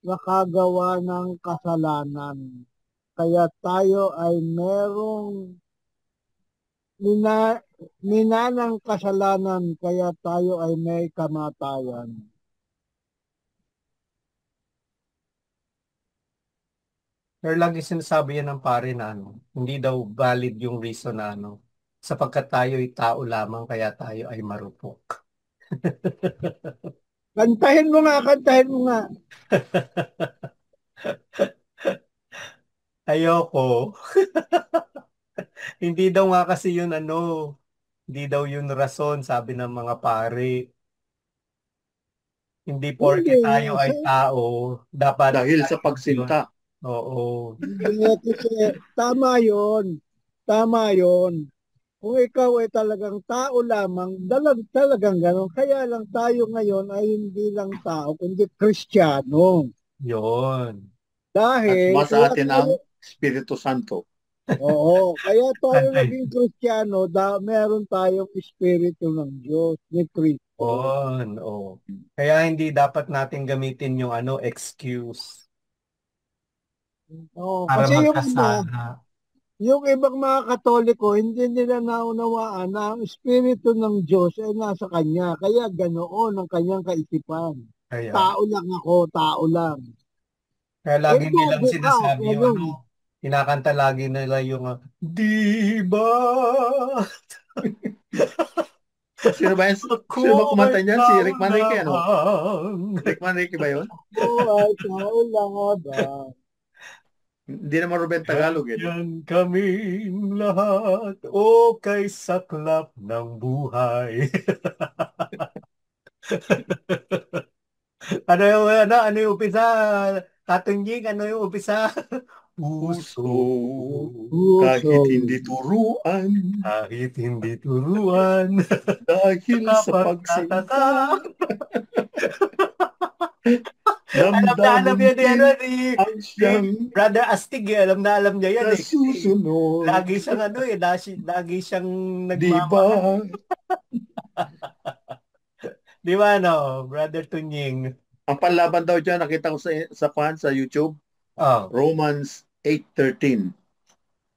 nakagawa ng kasalanan. kaya tayo ay merong minanang kasalanan, kaya tayo ay may kamatayan. Pero lagi sinasabi yan ng pare na hindi daw valid yung reason na sapagkat tayo ay tao lamang kaya tayo ay marupok. Kantahin mo nga, kantahin mo nga. Ayoko. Hindi daw nga kasi yun hindi daw yun rason, sabi ng mga pare. Hindi porke Hindi, tayo ay tao, dapat Dahil sa tayo pagsinta. yun. Oo. hindi kasi tama yon. Tama yon. Kung ikaw ay talagang tao lamang, talagang gano'n. Kaya lang tayo ngayon ay hindi lang tao, kundi Kristiyano. Yun. At Dahil, sumasa atin ang Espiritu Santo. oo, kaya tayo Antay. naging Kristiyano, meron tayong Espiritu ng Diyos, ni Kristo. Oo. Kaya hindi dapat natin gamitin yung excuse Oo, para kasi magkasala. yung ibang mga Katoliko, hindi nila naunawaan na ang Espiritu ng Diyos ay nasa Kanya. Kaya ganoon ang kanyang kaisipan. Kaya, Tao lang ako, tao lang. kaya lagi Ito, nilang buka, sinasabi yung ganun. kinakanta lagi nila yung di ba? Sino ba kumanta niyan? Si Rick Manrique, Rick Manrique ba yun? Oo, ay tao lang ba? Hindi naman Ruben Tagalog eh. Yan kaming lahat, o kay saklap ng buhay. Ano yung umpisa? Katunjing, ano yung umpisa? Puso. Kahit hindi turuan. Kahit hindi turuan. Dahil sa pagsinta. Alam yan ni ang siyang Brother Astig, alam niya yan eh. nasusunod. Lagi siyang lagi siyang Diba? Di ba Brother Tunying? Ang panlaban daw dyan, nakita ko sa YouTube, Romans 8:13.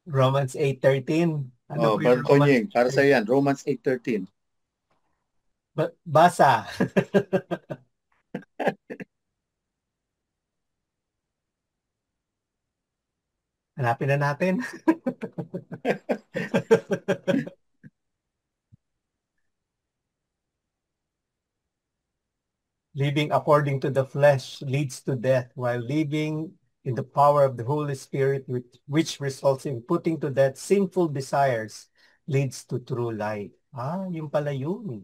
Romans 8:13. Ano po Brother yung Tonying, para sa yan, Romans 8:13. Basa. Hanapin na natin. Living according to the flesh leads to death, while living in the power of the Holy Spirit, which results in putting to death sinful desires, leads to true life. Yung pala yun.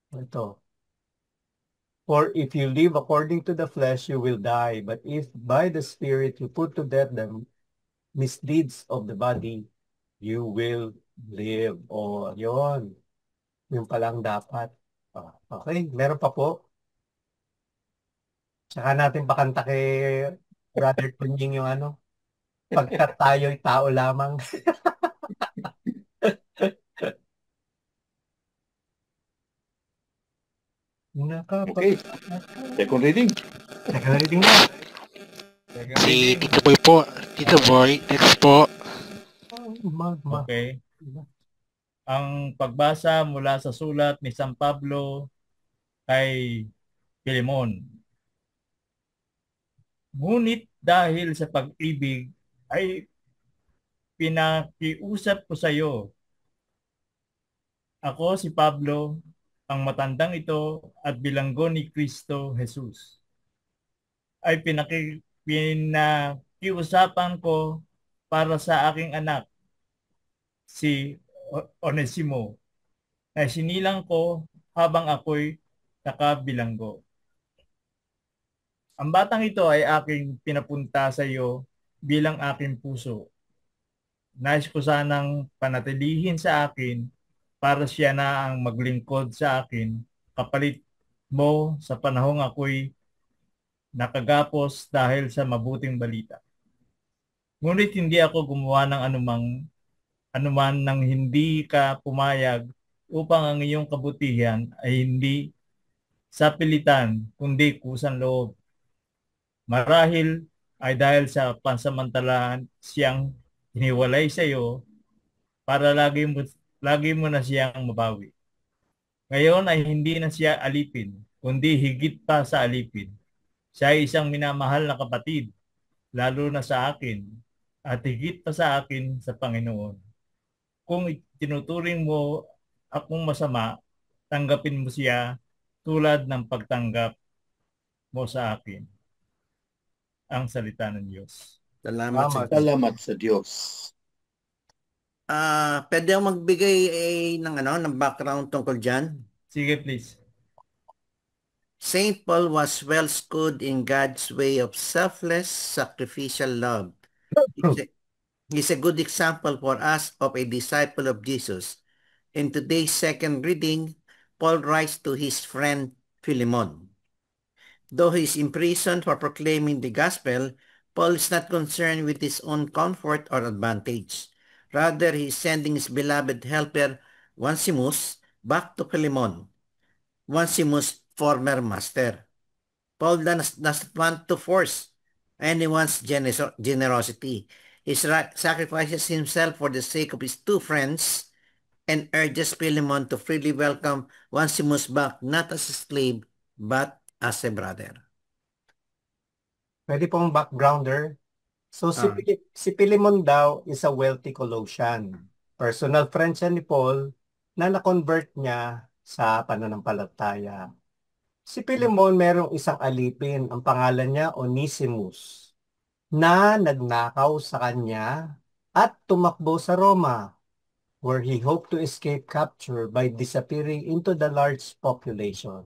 Ito. For if you live according to the flesh, you will die. But if by the Spirit you put to death the misdeeds of the body, you will live. Yun. Yung palang dapat. Okay, meron pa po. Tsaka natin pakanta kay Brother Tunying yung pagkat tayo'y tao lamang. Okay. Second reading. Second reading na. Si Tito Boy po. Tito Boy, next po. Okay. Ang pagbasa mula sa sulat ni San Pablo kay Filemon. Ngunit dahil sa pag-ibig ay pinakiusap ko sa iyo. Ako si Pablo, ang matandang ito at bilanggo ni Kristo Jesus. Ay pinakiusapan ko para sa aking anak, si Onesimo, na sinilang ko habang ako'y nakabilanggo. Ang batang ito ay aking pinapunta sa iyo bilang aking puso. Nais ko sanang panatilihin sa akin para siya na ang maglingkod sa akin kapalit mo sa panahong ako'y nakagapos dahil sa mabuting balita. Ngunit hindi ako gumawa ng anuman nang hindi ka pumayag upang ang iyong kabutihan ay hindi sa pilitan kundi kusang loob. Marahil ay dahil sa pansamantalahan siyang hiniwalay sa iyo para lagi mo na siyang mabawi. Ngayon ay hindi na siya alipin, kundi higit pa sa alipin. Siya ay isang minamahal na kapatid, lalo na sa akin, at higit pa sa akin sa Panginoon. Kung tinuturing mo akong masama, tanggapin mo siya tulad ng pagtanggap mo sa akin. Ang salita ng Diyos. Salamat sa Diyos. Salamat sa Diyos. Pwede akong magbigay ng background tungkol dyan? Sige, please. Saint Paul was well schooled in God's way of selfless, sacrificial love. He's a good example for us of a disciple of Jesus. In today's second reading, Paul writes to his friend Philemon. Though he is imprisoned for proclaiming the gospel, Paul is not concerned with his own comfort or advantage. Rather, he is sending his beloved helper, Onesimus, back to Philemon, Onesimus' former master. Paul does not want to force anyone's generosity. He sacrifices himself for the sake of his two friends and urges Philemon to freely welcome Onesimus back not as a slave but as a brother. Pwede pong backgrounder. So si Philemon daw is a wealthy Colossian. Personal friend siya ni Paul na na-convert niya sa pananampalataya. Si Philemon merong isang alipin, ang pangalan niya Onesimus, na nagnakaw sa kanya at tumakbo sa Roma, where he hoped to escape capture by disappearing into the large population.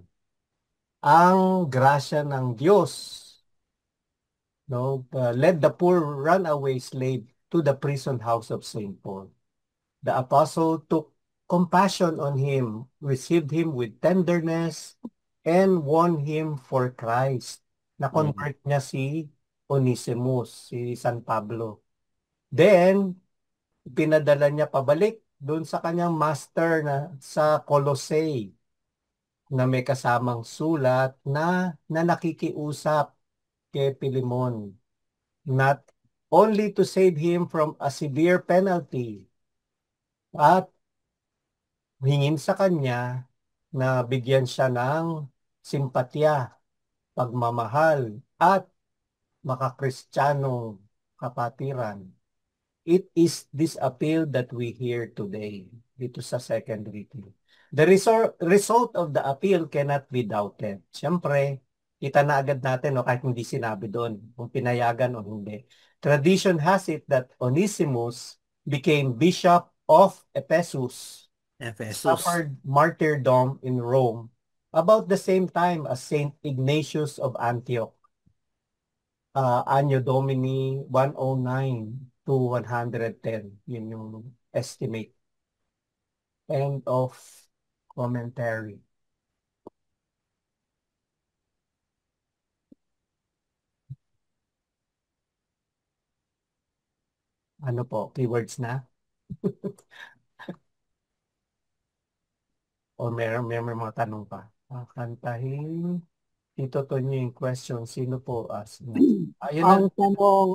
Ang grasya ng Diyos led the poor runaway slave to the prison house of St. Paul. The apostle took compassion on him, received him with tenderness, and won him for Christ. Na-convert niya si Onesimus, si San Pablo. Then, pinadala niya pabalik doon sa kanyang master na sa Colossae na may kasamang sulat na nakikiusap kay Philemon, not only to save him from a severe penalty, at hingin sa kanya na bigyan siya ng simpatya, pagmamahal, at makakristyanong kapatiran. It is this appeal that we hear today dito sa second reading. The result of the appeal cannot be doubted. Siyempre, kita na agad natin kahit hindi sinabi doon kung pinayagan o hindi. Tradition has it that Onesimus became Bishop of Ephesus. Suffered martyrdom in Rome about the same time as Saint Ignatius of Antioch. Anno Domini 109 to 110. Yun yung estimate. End of commentary. Ano po? Keywords na? O meron mga tanong pa? Kantahin. Tito Tonyo yung question. Sino po? Ayun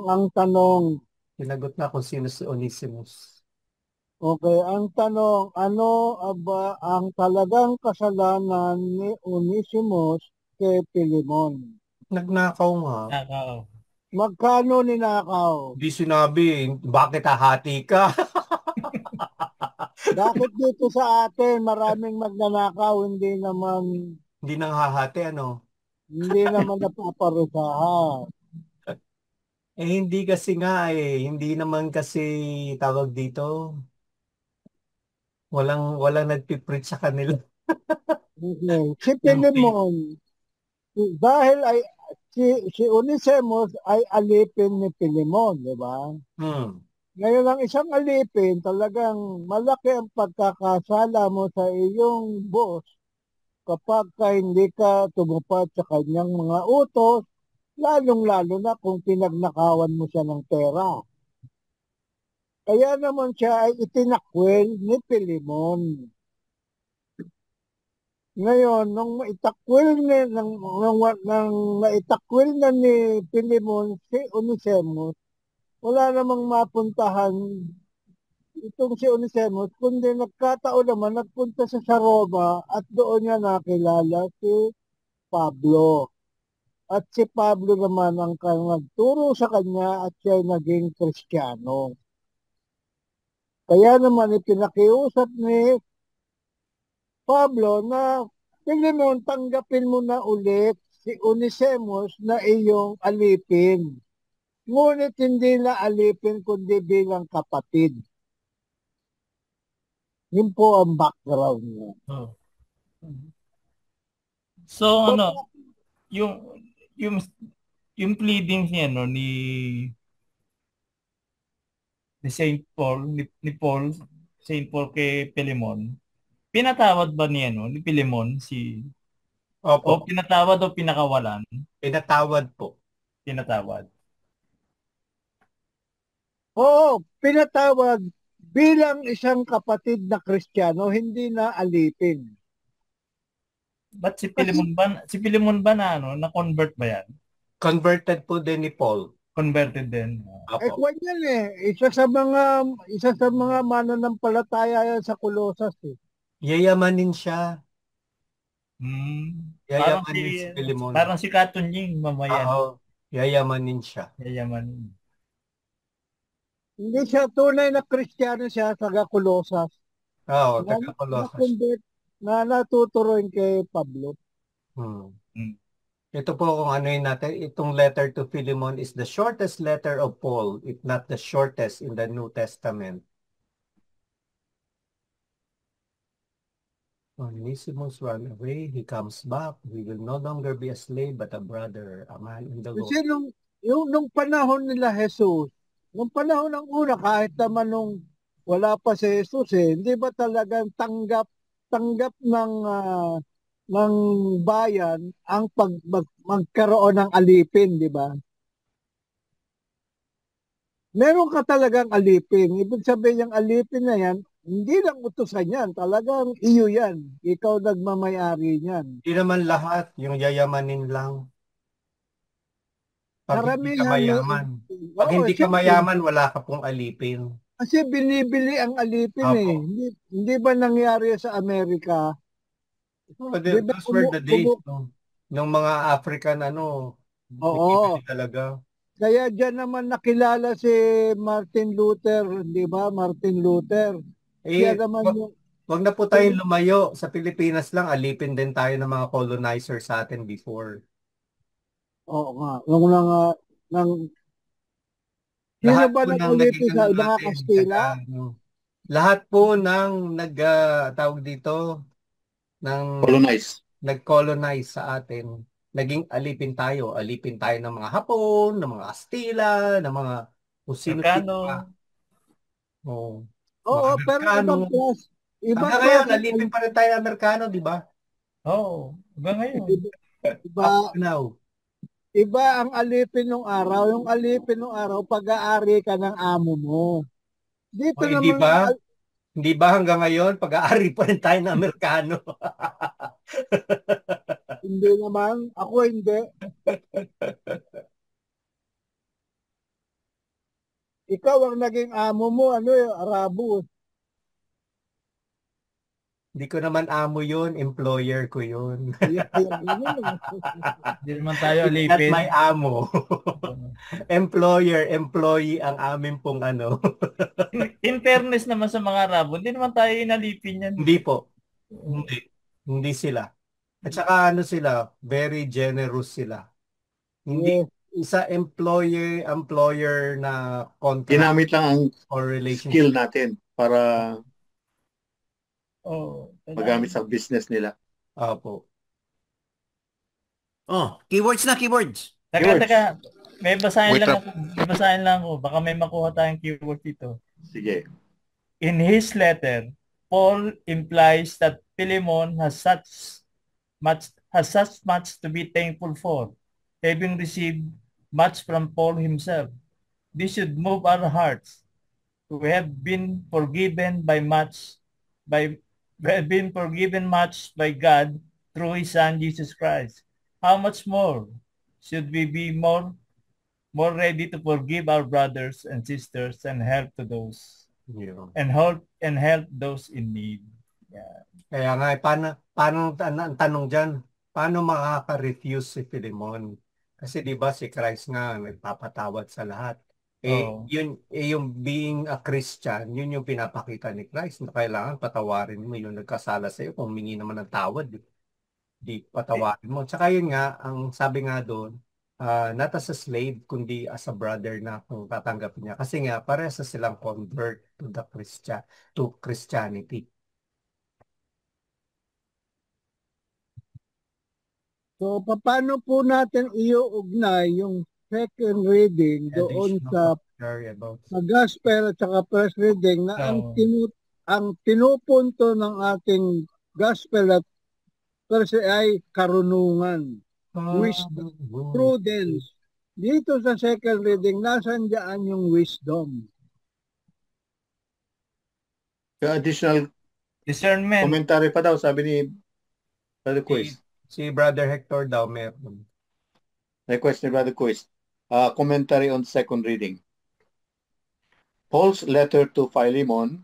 ang tanong. Sinagot na kung sino si Onesimus. Okay, ang tanong, ano ba ang talagang kasalanan ni Onesimus kay Philemon? Nagnakaw nga. Nakaw. Magkano ninakaw? Di sinabi, bakit hahati ka? Bakit dito sa atin maraming magnanakaw, hindi naman... Hindi nang hahati, ano? Hindi naman napaparusahan. Hindi kasi nga hindi naman kasi tawag dito. Walang nagpipreach sa kanila. Okay. Si Philemon, dahil ay si Onesimus ay alipin ni Philemon, di ba? Ngayon ang isang alipin, talagang malaki ang pagkakasala mo sa iyong boss kapag hindi ka tumupad sa kanyang mga utos, lalong-lalo na kung pinagnakawan mo siya ng pera. Kaya naman siya ay itinakwil ni Philemon. Ngayon, nung maitakwil na ni Pilimon si Onesemos, wala namang mapuntahan itong si Onesemos, kundi nagkataon naman, nagpunta sa Roma at doon niya nakilala si Pablo. At si Pablo naman ang nagturo sa kanya at siya naging Kristiyano. Kaya naman ipinakiusap ni Pablo na Pilimon, tanggapin mo na ulit si Onesemos na iyong alipin. Ngunit hindi na alipin kundi bilang kapatid. Yun po ang background niya. Oh. So ano, yung yung yung pleadings niya no ni Saint Paul, ni Paul, Saint Paul kay Pilimon. Pinatawad ba niya no ni Pilimon si o Opo, pinatawad o pinakawalan? pinatawad po. Pinatawad. Oo, pinatawad bilang isang kapatid na Kristiyano, hindi na alipin. But si Pilimon ba na ano, na convert ba yan? Converted po din ni Paul. Converted din. Opo. Kwan yan isa sa mga mananampalataya yan sa Colossus Yayamanin siya. Parang Yayamanin si Pilimon. Parang si Katunying mamayan. Oo, yayamanin siya. Yayamanin. Hindi siya tunay na Kristiyano siya, taga Colossus. Oo, taga Colossus. Na natuturuan kay Pablo. Ito po kung ano yun natin, itong letter to Philemon is the shortest letter of Paul, if not the shortest in the New Testament. Onesimus run away, he comes back, he will no longer be a slave but a brother, a man in the Lord. Kasi nung panahon nila Jesus, nung panahon ng una, kahit naman nung wala pa si Jesus hindi ba talagang tanggap ng bayan ang magkaroon ng alipin, di ba? Meron ka talagang alipin. Ibig sabihin yung alipin na yan, hindi lang utusan yan, talagang iyo yan. Ikaw nagmamayari niyan. Hindi naman lahat, yung yayamanin lang. Pag hindi ka mayaman. Pag hindi ka mayaman, wala ka pong alipin. Kasi binibili ang alipin Hindi ba nangyari sa Amerika? Those were the days, no? Nung mga African, binibili talaga. Kaya dyan naman nakilala si Martin Luther, di ba? Martin Luther. Wag na po tayong lumayo. Sa Pilipinas lang, alipin din tayo ng mga colonizer sa atin before. Oo nga. Sino ba nag-alipin sa mga Kastila? Lahat po ng tawag dito, nag-colonize sa atin. Naging alipin tayo. Alipin tayo ng mga Hapon, ng mga Kastila, ng mga Amerikano. Oo, pero ibang ngayon, alipin pa rin tayo Amerikano, di ba? Oo, iba ngayon. Iba ang alipin ng araw. Yung alipin ng araw, pag-aari ka ng amo mo. Dito naman, hindi ba hanggang ngayon, pag-aari pa rin tayo ng Amerikano? Hindi naman. Ako hindi. Ikaw ang naging amo mo, Arabo. Hindi ko naman amo yun, employer ko yun. Hindi naman tayo alipin. Not my amo. Employee ang amin pong In fairness naman sa mga Arabo, hindi naman tayo inalipin yan. Hindi po. Hindi sila. At saka sila, very generous sila. Hindi isa employer na contract. Ginamit lang ang skill natin para magamit sa business nila. Opo. Keywords. Teka. May basahin lang ako. Baka may makuha tayong keyword dito. Sige. In his letter, Paul implies that Philemon has such much to be thankful for, having received much from Paul himself. This should move our hearts. We have been forgiven by We have been forgiven much by God through His Son, Jesus Christ. How much more should we be more ready to forgive our brothers and sisters and help to those Yeah. and help those in need? Yeah. Kaya nga, ang tanong dyan, paano makaka-refuse si Philemon? Kasi di ba si Christ nga nagpapatawad sa lahat. Oh. Yung being a Christian, yun yung pinapakita ni Christ na kailangan patawarin mo yung nagkasala sa iyo. Kung humingi naman ng tawad, di patawarin mo. Tsaka yun nga, ang sabi nga doon, not as a slave, kundi as a brother na kung tatanggapin niya. Kasi nga, parehas na silang convert to Christianity. So, paano po natin iuugnay yung second reading doon sa gospel at saka first reading na ang tinupunto ng ating gospel at first ay karunungan, wisdom, prudence. Dito sa second reading, nasan dyan yung wisdom? Yung additional discernment. Commentary pa daw, sabi ni Brother Quiz. Si Brother Hector daw meron. Request ni Brother Quiz. Commentary on second reading. Paul's letter to Philemon,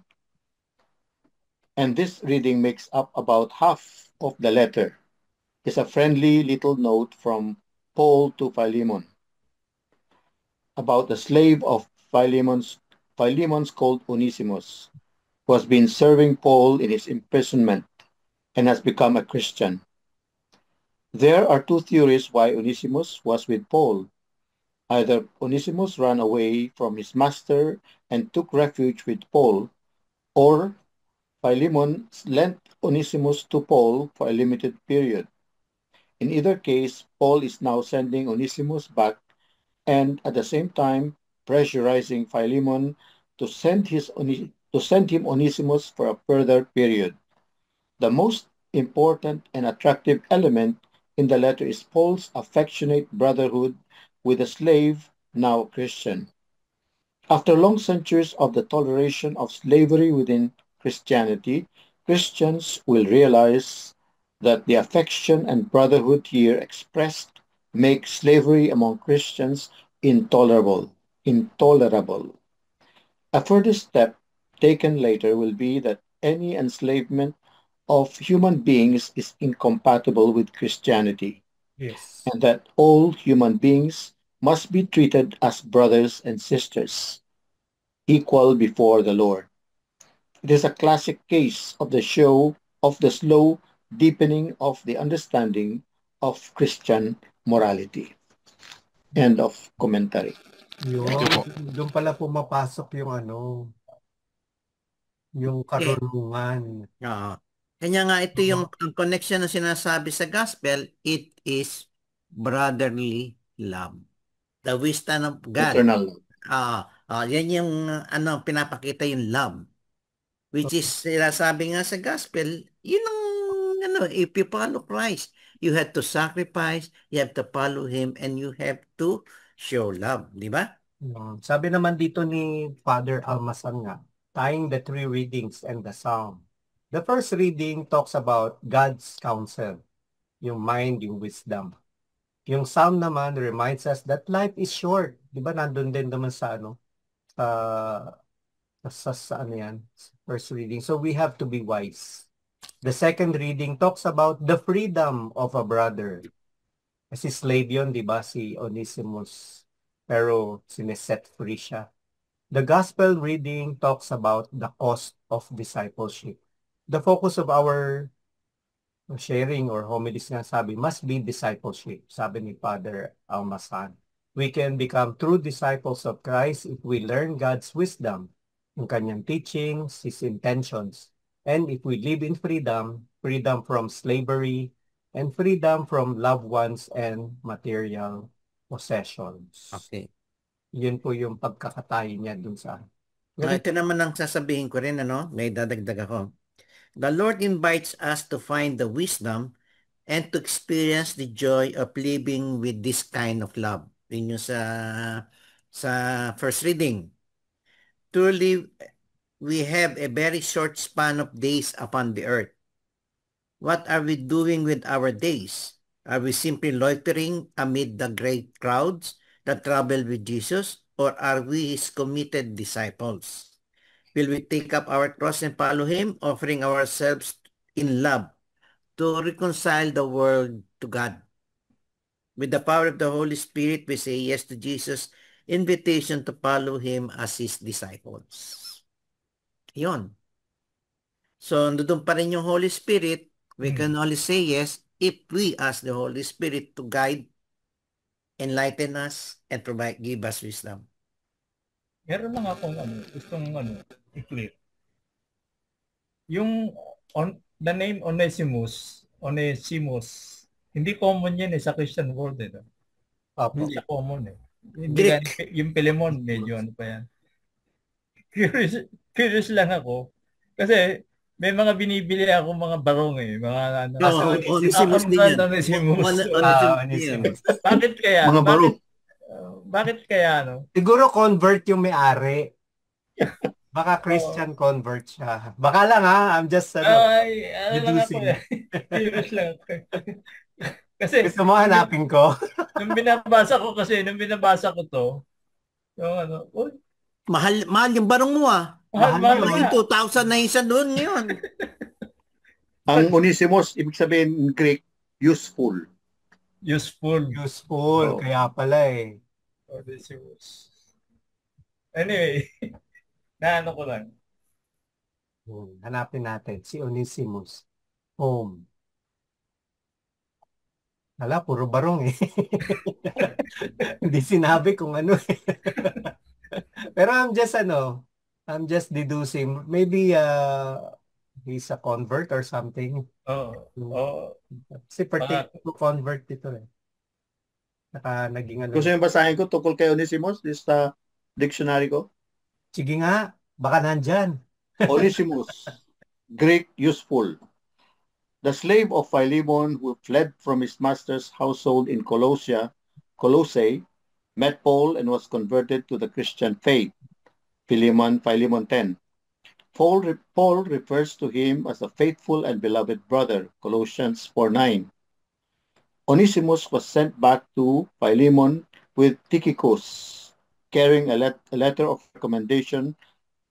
and this reading makes up about half of the letter, is a friendly little note from Paul to Philemon about the slave of Philemon's called Onesimus, who has been serving Paul in his imprisonment and has become a Christian. There are two theories why Onesimus was with Paul. Either Onesimus ran away from his master and took refuge with Paul, or Philemon lent Onesimus to Paul for a limited period. In either case, Paul is now sending Onesimus back and at the same time pressurizing Philemon to send him Onesimus for a further period. The most important and attractive element in the letter is Paul's affectionate brotherhood with a slave, now Christian. After long centuries of the toleration of slavery within Christianity, Christians will realize that the affection and brotherhood here expressed make slavery among Christians intolerable. A further step taken later will be that any enslavement of human beings is incompatible with Christianity. Yes. And that all human beings must be treated as brothers and sisters, equal before the Lord. It is a classic case of the slow deepening of the understanding of Christian morality. End of commentary. Doon pala pumapasok yung karunungan. Kanya nga ito yung connection na sinasabi sa gospel, it is brotherly love. The wisdom of God. Eternal. Yan yung pinapakita yung love. Which is sinasabi nga sa gospel, yun ang if you follow Christ, you have to sacrifice, you have to follow Him, and you have to show love. Di ba? Sabi naman dito ni Father Almasan nga, tying the three readings and the psalm. The first reading talks about God's counsel, yung mind, yung wisdom. Yung psalm naman reminds us that life is short. Di ba nandun din naman sa first reading. So we have to be wise. The second reading talks about the freedom of a brother. Kasi slave yun, di ba, si Onesimus. Pero sineset free siya. The gospel reading talks about the cost of discipleship. The focus of our sharing or homilies nga sabi must be discipleship, sabi ni Father Almasan. We can become true disciples of Christ if we learn God's wisdom, yung kanyang teachings, His intentions, and if we live in freedom from slavery, and freedom from loved ones and material possessions. Okay. Yun po yung pagkakatayo niya dun sa... Ito naman ang sasabihin ko rin, may dadagdag ako. The Lord invites us to find the wisdom and to experience the joy of living with this kind of love. Yun yung sa first reading. Truly, we have a very short span of days upon the earth. What are we doing with our days? Are we simply loitering amid the great crowds that travel with Jesus, or are we his committed disciples? Will we take up our cross and follow him, offering ourselves in love to reconcile the world to God? With the power of the Holy Spirit, we say yes to Jesus' invitation to follow him as his disciples. Yun. So, nandun pa rin yung Holy Spirit. We can only say yes if we ask the Holy Spirit to guide, enlighten us, and give us wisdom. Meron lang akong gustong i-clear. Yung the name Onesimus, hindi common yan sa Christian world. Hindi common . Hindi yung Philemon, medyo pa yan. Curious lang ako. Kasi may mga binibili ako mga barong mga Onesimus din yan. Onesimus. Bakit kaya? Mga barong. Bakit kaya Siguro convert yung may-ari. Baka Christian convert siya. Baka lang I'm just deducing. Curious lang ako. Kasi gusto mo hanapin ko? nung binabasa ko to, yung mahal yung barong mo Mahal 2,000 na isa doon yun. Ang Onesimus, ibig sabihin in Greek, useful. Useful. Kaya pala Onesimus. Anyway, naano ko lang. Hanapin natin si Onesimus. Home. Hala, puro barong Hindi sinabi kung ano Pero I'm just deducing. Maybe he's a convert or something. Kasi to convert ito naging Gusto yung basahin ko tungkol kay Onesimus, this dictionary ko? Sige nga, baka nandyan. Onesimus, Greek, useful. The slave of Philemon who fled from his master's household in Colossae, met Paul and was converted to the Christian faith. Philemon 10. Paul refers to him as a faithful and beloved brother. Colossians 4:9. Onesimus was sent back to Philemon with Tychicus, carrying a letter of recommendation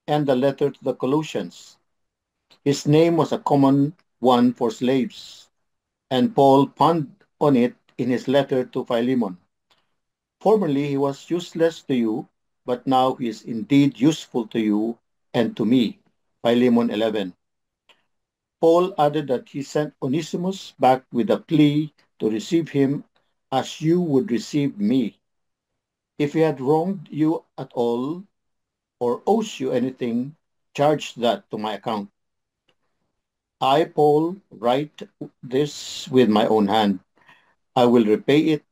and the letter to the Colossians. His name was a common one for slaves, and Paul punned on it in his letter to Philemon. Formerly he was useless to you, but now he is indeed useful to you and to me. Philemon 11. Paul added that he sent Onesimus back with a plea to receive him as you would receive me. If he had wronged you at all or owes you anything, charge that to my account. I, Paul, write this with my own hand. I will repay it,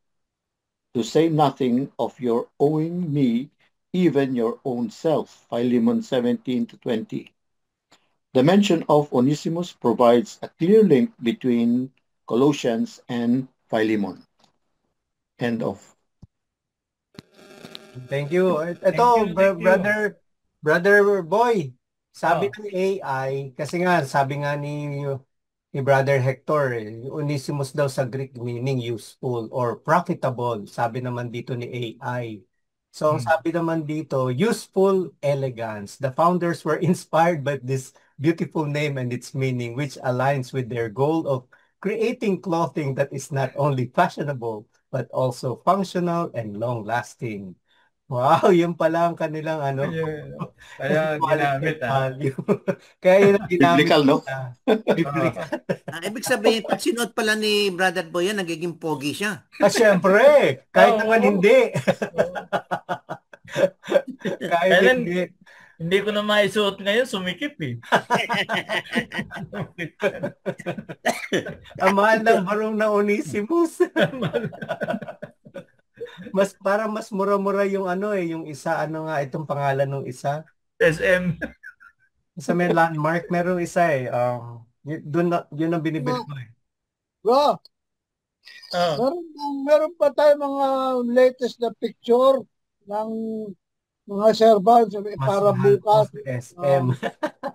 to say nothing of your owing me even your own self. Philemon 17-20. The mention of Onesimus provides a clear link between Colossians and Philemon. End of. Thank you. Ito, brother boy, sabi ng AI, kasi nga, sabi nga ni Brother Hector, Onesimus daw sa Greek meaning useful or profitable, sabi naman dito ni AI. So, ang sabi naman dito, useful elegance. The founders were inspired by this beautiful name and its meaning, which aligns with their goal of creating clothing that is not only fashionable, but also functional and long-lasting. Wow, yun pala ang kanilang Kaya ginamit Kaya yun ang ginamit. Biblical, no? Biblical. Ibig sabihin, pag sinuot pala ni Brother Boy yan, nagiging pogi siya. Siyempre. Kahit naman hindi. Kahit hindi. Hindi ko na maisuot ngayon, sumikip Ang mahal ng barong na Onesimus. Mas mura-mura yung yung isa, itong pangalan ng isa. SM. Sa may landmark, merong isa yun ang binibili ko Bro, meron pa tayo mga latest na picture ng mga servants, Mas para mahal po bukas, sa SM.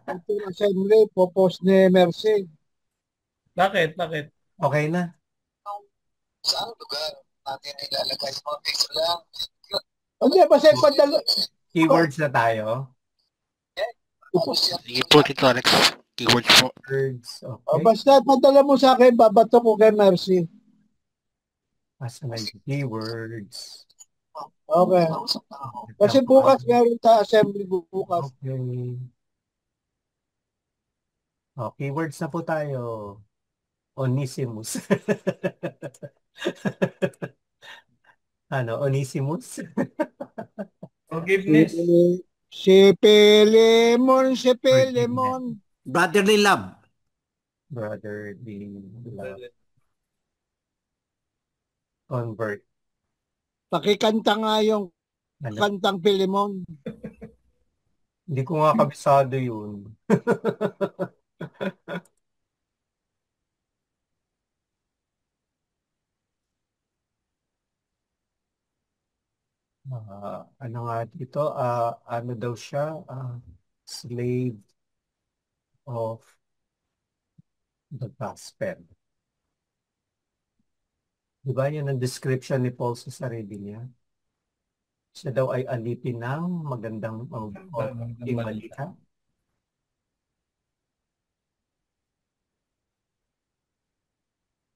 ito assembly, popost ni Mercy. Bakit? Bakit? Okay na. Saan lugar natin ilalagay sa mga picture lang? Hindi, basta ipadala. Keywords na tayo. Sige po, Tito Alex. Keywords po. Words. O, Okay. basta padala mo sa akin, babato ko kay Mercy. Asa na yung keywords? Okay. Kasi bukas meron ta assembly bukas. Okay. O, keywords na po tayo. Onesimus. Ano, Onesimus? Forgiveness. Si Pelemon, si Pelemon. Brotherly love. Brotherly love. Convert. Pakikanta nga yung Ano? kantang Pelemon. Hindi ko nga kabisado yun. Ano nga dito? Ano daw siya? Slave of the gospel. Di ba yan ang description ni Paul sa sarili niya? Siya daw ay alipin ng magandang malita.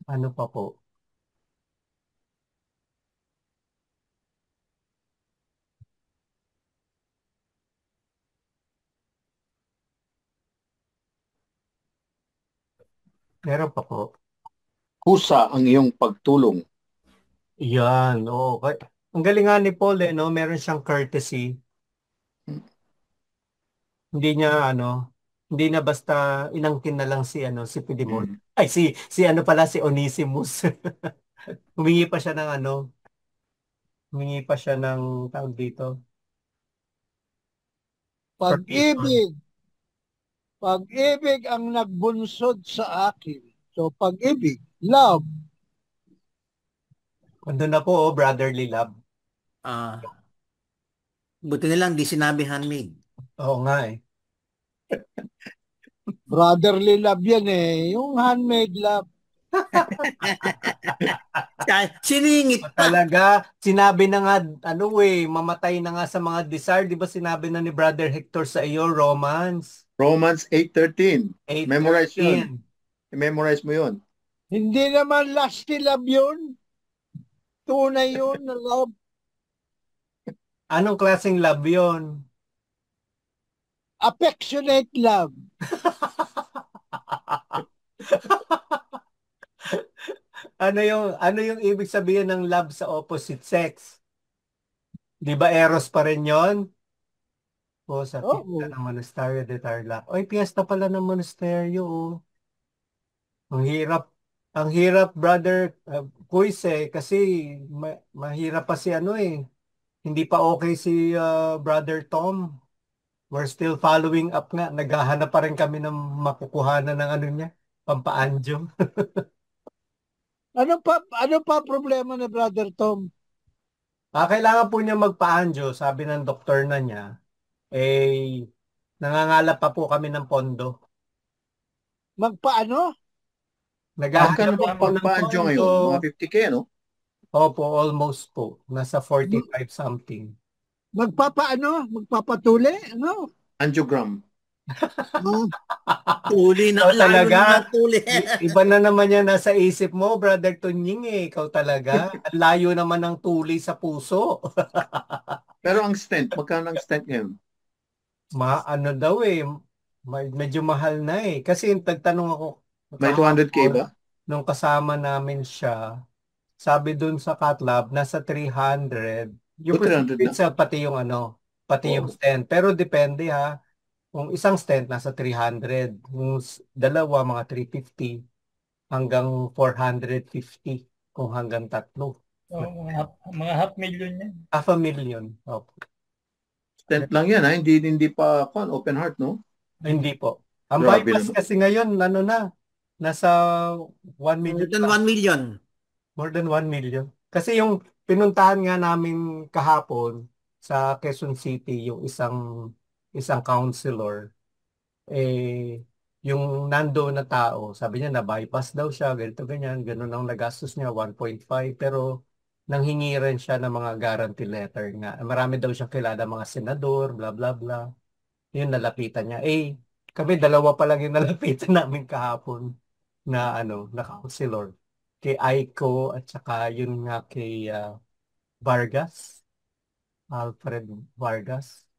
Ano pa po? Meron pa po. Kusa ang iyong pagtulong. Yan, okay. Ang galing nga ni Paul no? Meron siyang courtesy. Hindi niya hindi na basta inangkin na lang si si Pilimon. Ay si ano pala si Onesimus. Humingi pa siya ng humingi pa siya ng tawag dito. Pag-ibig. Pag-ibig ang nagbunsod sa akin. So pag-ibig, love. Kundo na po, brotherly love. Buti na lang di sinabi handmaid. Oo nga eh. Brotherly love yan eh. Yung handmade love. Siningit pa. Talaga, sinabi na nga, mamatay na nga sa mga desire. Di ba sinabi na ni Brother Hector sa iyo, Romans 8:13. Memorize yun. 8:13. I-memorize mo yun. Hindi naman lusty love yun. Tunay yun na love. Anong klaseng love yun? Affectionate love. Ano yung ibig sabihin ng love sa opposite sex? Di ba eros pa rin yun? O sa fiesta ng Monasterio de Tarlac. Oy, fiesta pala ng monasteryo. Oh. Ang hirap, brother Kuis kasi mahirap pa si Hindi pa okay si brother Tom. We're still following up nga. Naghahanap pa rin kami ng makukuhanan ng niya, pampaanjo. Ano pa problema ni Brother Tom? Kailangan po niya magpaanjo, sabi ng doktor na niya. Nangangalap pa po kami ng pondo. Magpaano? Magkano ba pagpaanjo ngayon? Mga 50K, no? Opo, almost po. Nasa 45 something. Magpapaano? Magpapatuli? Ano? Angiogram. Tuli na talaga. Iba na naman yan nasa isip mo, Brother Tunying Ikaw talaga. Ang layo naman ng tuli sa puso. Pero ang stent, magkano ang stent ngayon? Daw medyo mahal na Kasi nagtanong ako. May 200K ba? Nung kasama namin siya, sabi dun sa cath lab, nasa 300. Yung 300 na? pati yung yung stent. Pero depende Kung isang stent, nasa 300. Kung dalawa, mga 350 hanggang 450 kung hanggang 3. Mga half million yan. Half a million. Opo. Stent lang yan Hindi pa open heart, no? Hindi po. Ang bypass kasi ngayon, nasa 1 million. More than 1 million. More than 1 million. Kasi yung pinuntahan nga namin kahapon, sa Quezon City, yung isang counselor, eh, yung nando na tao, sabi niya na bypass daw siya, ganito ganyan, ganun ang nagastos niya, 1.5, pero nanghingi rin siya ng mga guarantee letter nga. Marami daw siyang kilala mga senador, bla bla bla. Yun, nalapitan niya. Kami dalawa pa lang yung nalapitan namin kahapon na na counselor. Kay Aiko at saka yun nga kay Vargas, Alfred Vargas.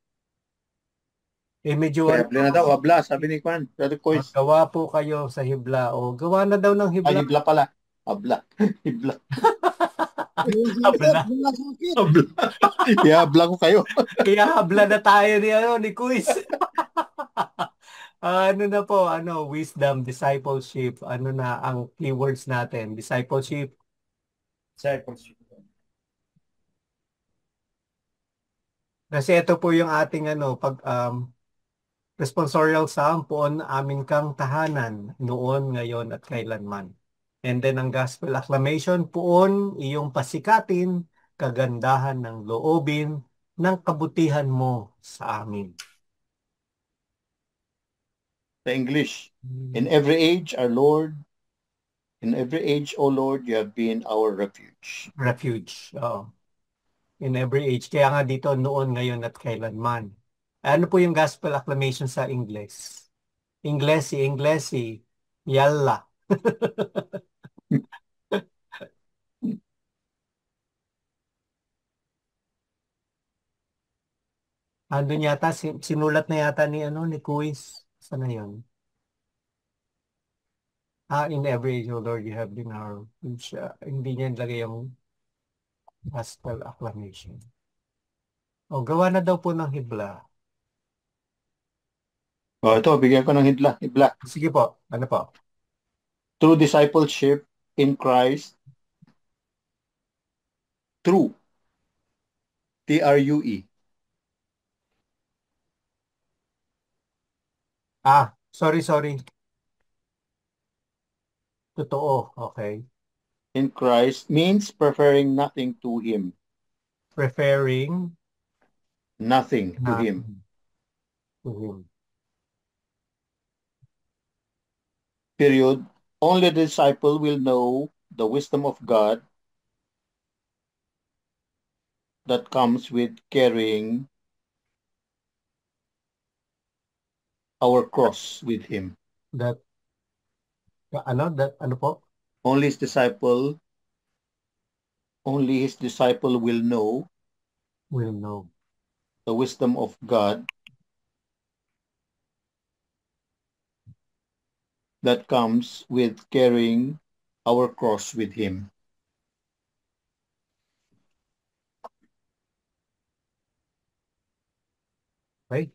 Medyo Kaya na daw, abla, sabi ni Kwan, Brother Kois. gawa po kayo sa hibla. O, gawa na daw ng hibla. Hibla pala. Abla. Hibla. Habla. Abla. Yeah, abla ko kayo. Kaya habla na tayo ni Quiz. Ano na po, wisdom, discipleship, ano na ang keywords natin? Discipleship. Kasi ito po yung ating responsorial psalm, poon amin kang tahanan, noon, ngayon, at kailanman. And then ang gospel acclamation, poon iyong pasikatin, kagandahan ng loobin, ng kabutihan mo sa amin. The English. In every age, our Lord, in every age, O Lord, you have been our refuge. Refuge, oo. In every age. Kaya nga dito, noon, ngayon, at kailanman. Ano po yung gospel acclamation sa Ingles? Inglesi, yalla. Andun yata, sinulat na yata ni Quiz. Saan na yun? In every age, O Lord, you have been our refuge. Hindi niya nilagay yung gospel acclamation. Gawa na daw po ng hibla. Ito, bigyan ko ng hibla. Sige po, ano po? True discipleship in Christ. True. True. Sorry. Totoo, okay. In Christ means preferring nothing to Him. Preferring nothing to Him. To Him. Period. Only the disciple will know the wisdom of God that comes with carrying our cross with Him. Ano po? Only His disciple will know the wisdom of God that comes with carrying our cross with Him. Okay.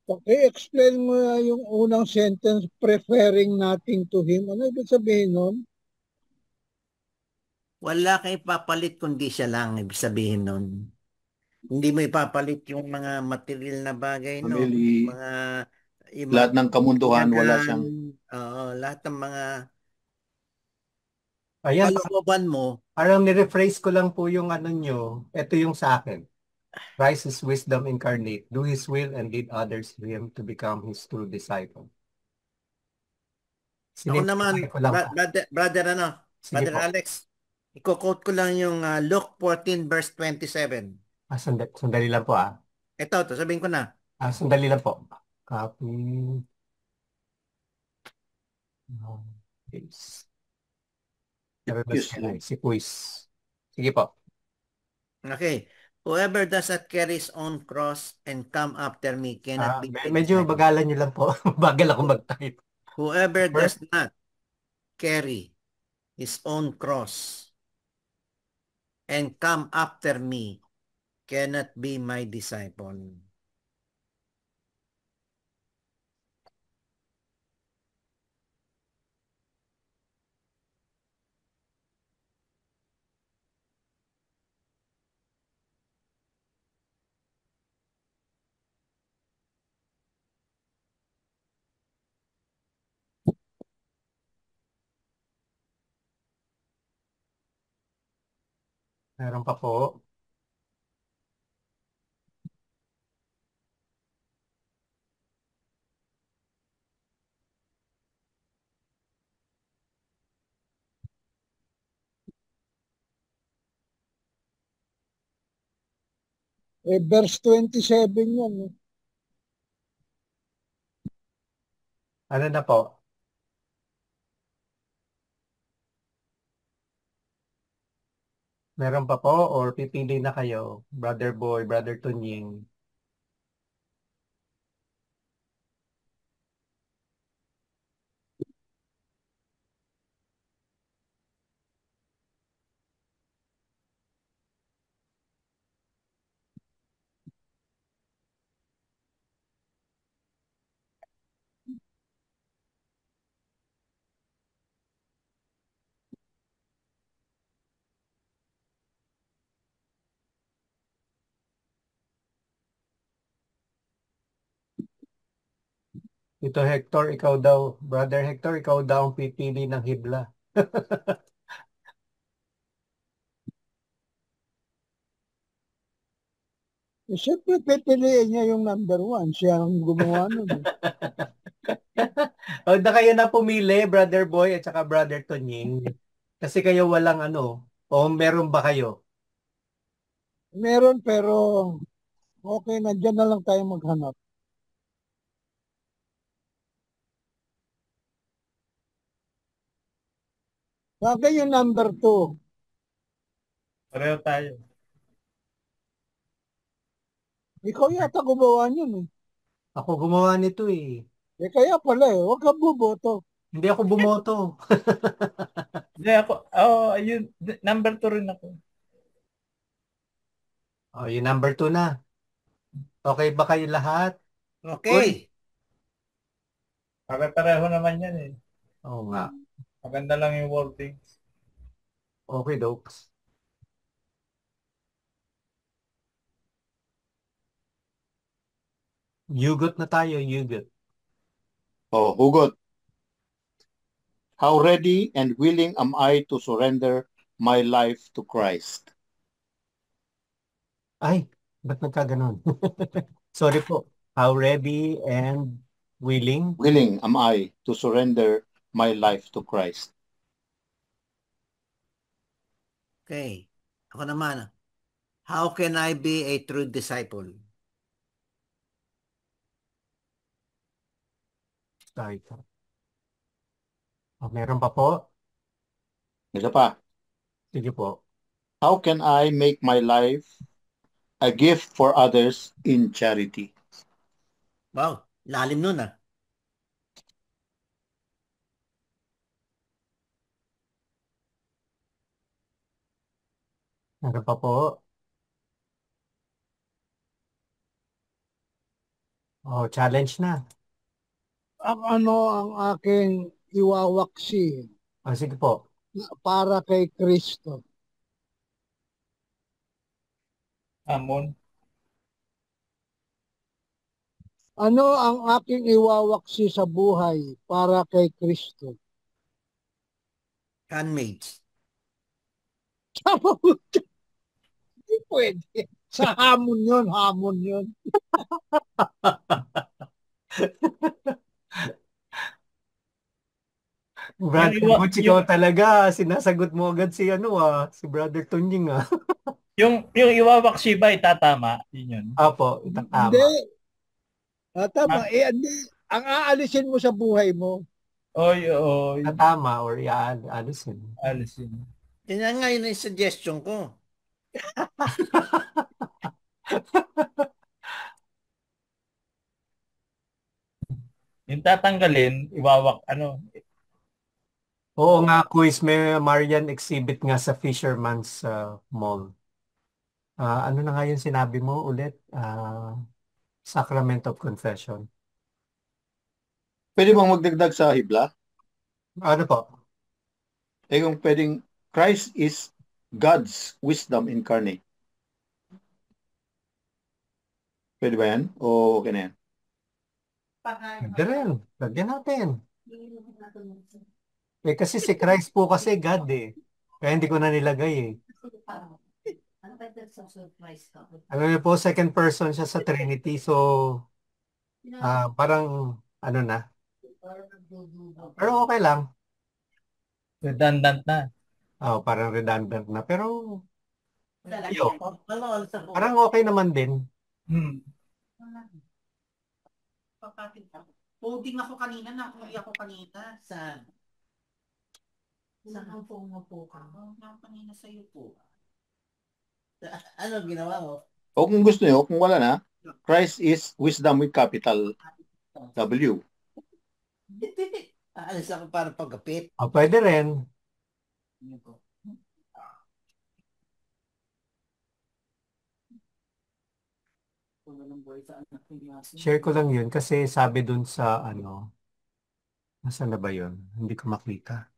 Okay, explain mo yung unang sentence, preferring nothing to Him. Ano ibig sabihin nun? Wala kang ipapalit kundi siya lang, ibig sabihin nun. Hindi mo ipapalit yung mga material na bagay, no? Lahat ng kamunduhan, wala siyang... lahat ng mga kalooban mo. Parang nirephrase ko lang po yung nyo. Ito yung sa akin. Christ is wisdom incarnate. Do His will and lead others to Him to become His true disciple. Ako naman, brother Alex, i-quote ko lang yung Luke 14 verse 27. Sandali lang po Ito, sabihin ko na. Sandali lang po. Copy. Si Quiz. Sige po. Okay. Whoever does not carry his own cross and come after me cannot be my medyo disciple. bagalan nyo lang po. Bagal ako mag-type. Whoever does not carry his own cross and come after me cannot be my disciple. Meron pa po. Verse 27 yan. Ano na po? Meron pa po or pipili na kayo? Brother Boy, Brother Tunying. Ito Hector, ikaw daw. Brother Hector, ikaw daw ang pipili ng hibla. Siyempre, pipiliin niya yung number 1. Siya ang gumawa nun. O na kayo na pumili, Brother Boy at saka Brother Tunying. Kasi kayo walang ano. O meron ba kayo? Meron pero okay, nandiyan na lang tayo maghanap. Bagay yung number 2. Pareho tayo. Ikaw yata gumawa niyan eh. Ako gumawa nito eh. Kaya pala eh, huwag ka buboto. Hindi ako bumoto. Hindi ako, ayun, number 2 rin ako. O, yung number 2 na. Okay ba kayo lahat? Okay. Pare-pareho naman yan eh. Oo nga. Maganda lang yung wordings. Okay, dokes. Yugot na tayo, yugot. Oh, hugot. How ready and willing am I to surrender my life to Christ? Ay, ba't nagkaganon? Sorry po. How ready and willing? Willing am I to surrender my life to Christ? Okay. Ako naman. How can I be a true disciple? Sorry po. O, meron pa po? Isa pa. Sige po. How can I make my life a gift for others in charity? Wow, lalim nun ah. Meron pa po? Oh, challenge na. Ang aking iwawaksi O, sige po. para kay Kristo. Amon. Ano ang aking iwawaksi sa buhay para kay Kristo? Handmaids. Hindi pwede. Sa hamon yun, hamon yun. Brother Butch, ikaw talaga. Sinasagot mo agad si si Brother Tunying Yung iwawaksi ba itatama? Yun yun. Apo, itatama. Hindi. Tama. Hindi. Ang aalisin mo sa buhay mo. Oy. Itatama or ialisin. Alisin. Yan nga yun yung suggestion ko. Yung tatanggalin, Oo nga, quiz. May Marian exhibit nga sa Fisherman's Mall. Ano na nga yung sinabi mo ulit? Sacrament of Confession. Pwede bang magdagdag sa hibla? Ano po? Kung pwedeng Christ is God's wisdom incarnate. Pwede ba yan? O okay na yan? Hindi rin. Lagyan natin. Kasi si Christ po kasi God eh. Kaya hindi ko na nilagay eh. Ano yun po, second person siya sa Trinity. So, parang, ano na. Pero okay lang. Redundant na. Parang redundant na. Pero, parang okay naman din. Holding ako kanina, nakuha ako kanina sa... Saan po ka? Kanina sa'yo po. Ano ginawa mo? O kung gusto nyo, kung wala na, Christ is wisdom with capital W. Alis ako para pagkapit. Pwede rin. Share ko lang yun kasi sabi dun sa nasaan na ba yun? Hindi ko makita.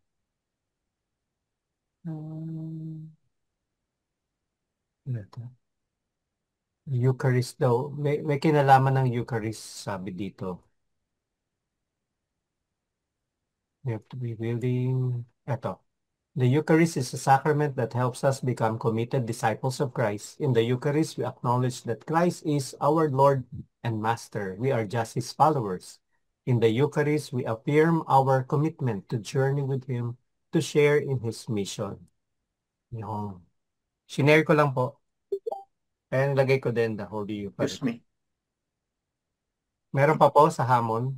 Eucharist daw. May kinalaman ng Eucharist, sabi dito. You have to be willing. Eto. The Eucharist is a sacrament that helps us become committed disciples of Christ. In the Eucharist, we acknowledge that Christ is our Lord and Master. We are just His followers. In the Eucharist, we affirm our commitment to journey with Him, to share in His mission. Yung Shinare ko lang po. Kaya nilagay ko din the Holy Eucharist. Excuse me. Meron pa po sa hamon.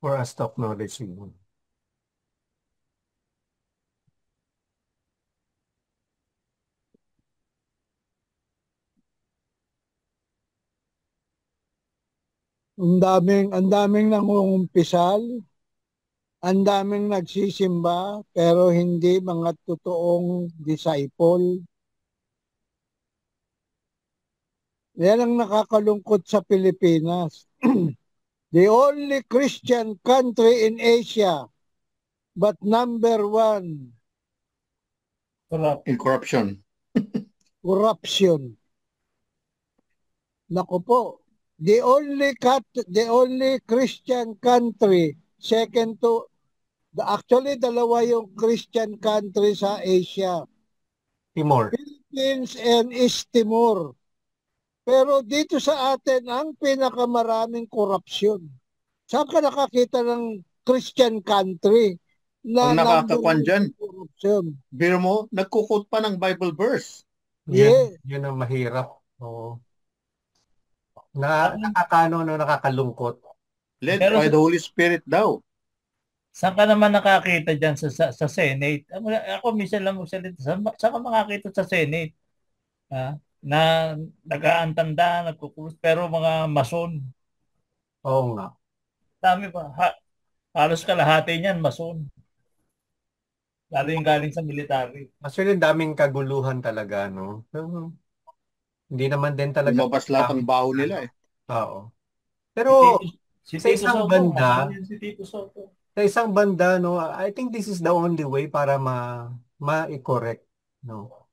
For us to acknowledge Him. Ang daming nangungumpisal, ang daming nagsisimba, pero hindi mga totoong disciple. Yan ang nakakalungkot sa Pilipinas. The only Christian country in Asia, but number one. In corruption. Corruption. Naku po. The only Christian country, second to, actually dalawa yung Christian country sa Asia. Timor. Philippines and East Timor. Pero dito sa atin, ang pinakamaraming korupsyon. Saan ka nakakita ng Christian country na ang nakakakwan dyan, korupsyon? Biro mo, nagkukot pa ng Bible verse. Yeah. Yun ang mahirap. Oo. Nakakalungkot. Led by the Holy Spirit daw. Saan ka naman nakakita dyan sa Senate? Ako minsan lang magsalita. Saan ka makakita sa Senate? Na nag-aantanda, nagkukulos, pero mga mason. Oo nga. Dami pa. Halos kalahati niyan, mason. Lalo yung galing sa military. Actually, daming kaguluhan talaga, no? Hindi naman din talaga. Lumabas lahat ang baho nila eh. Oo. Pero sa isang banda, sa isang banda, no, I think this is the only way para ma-correct, no?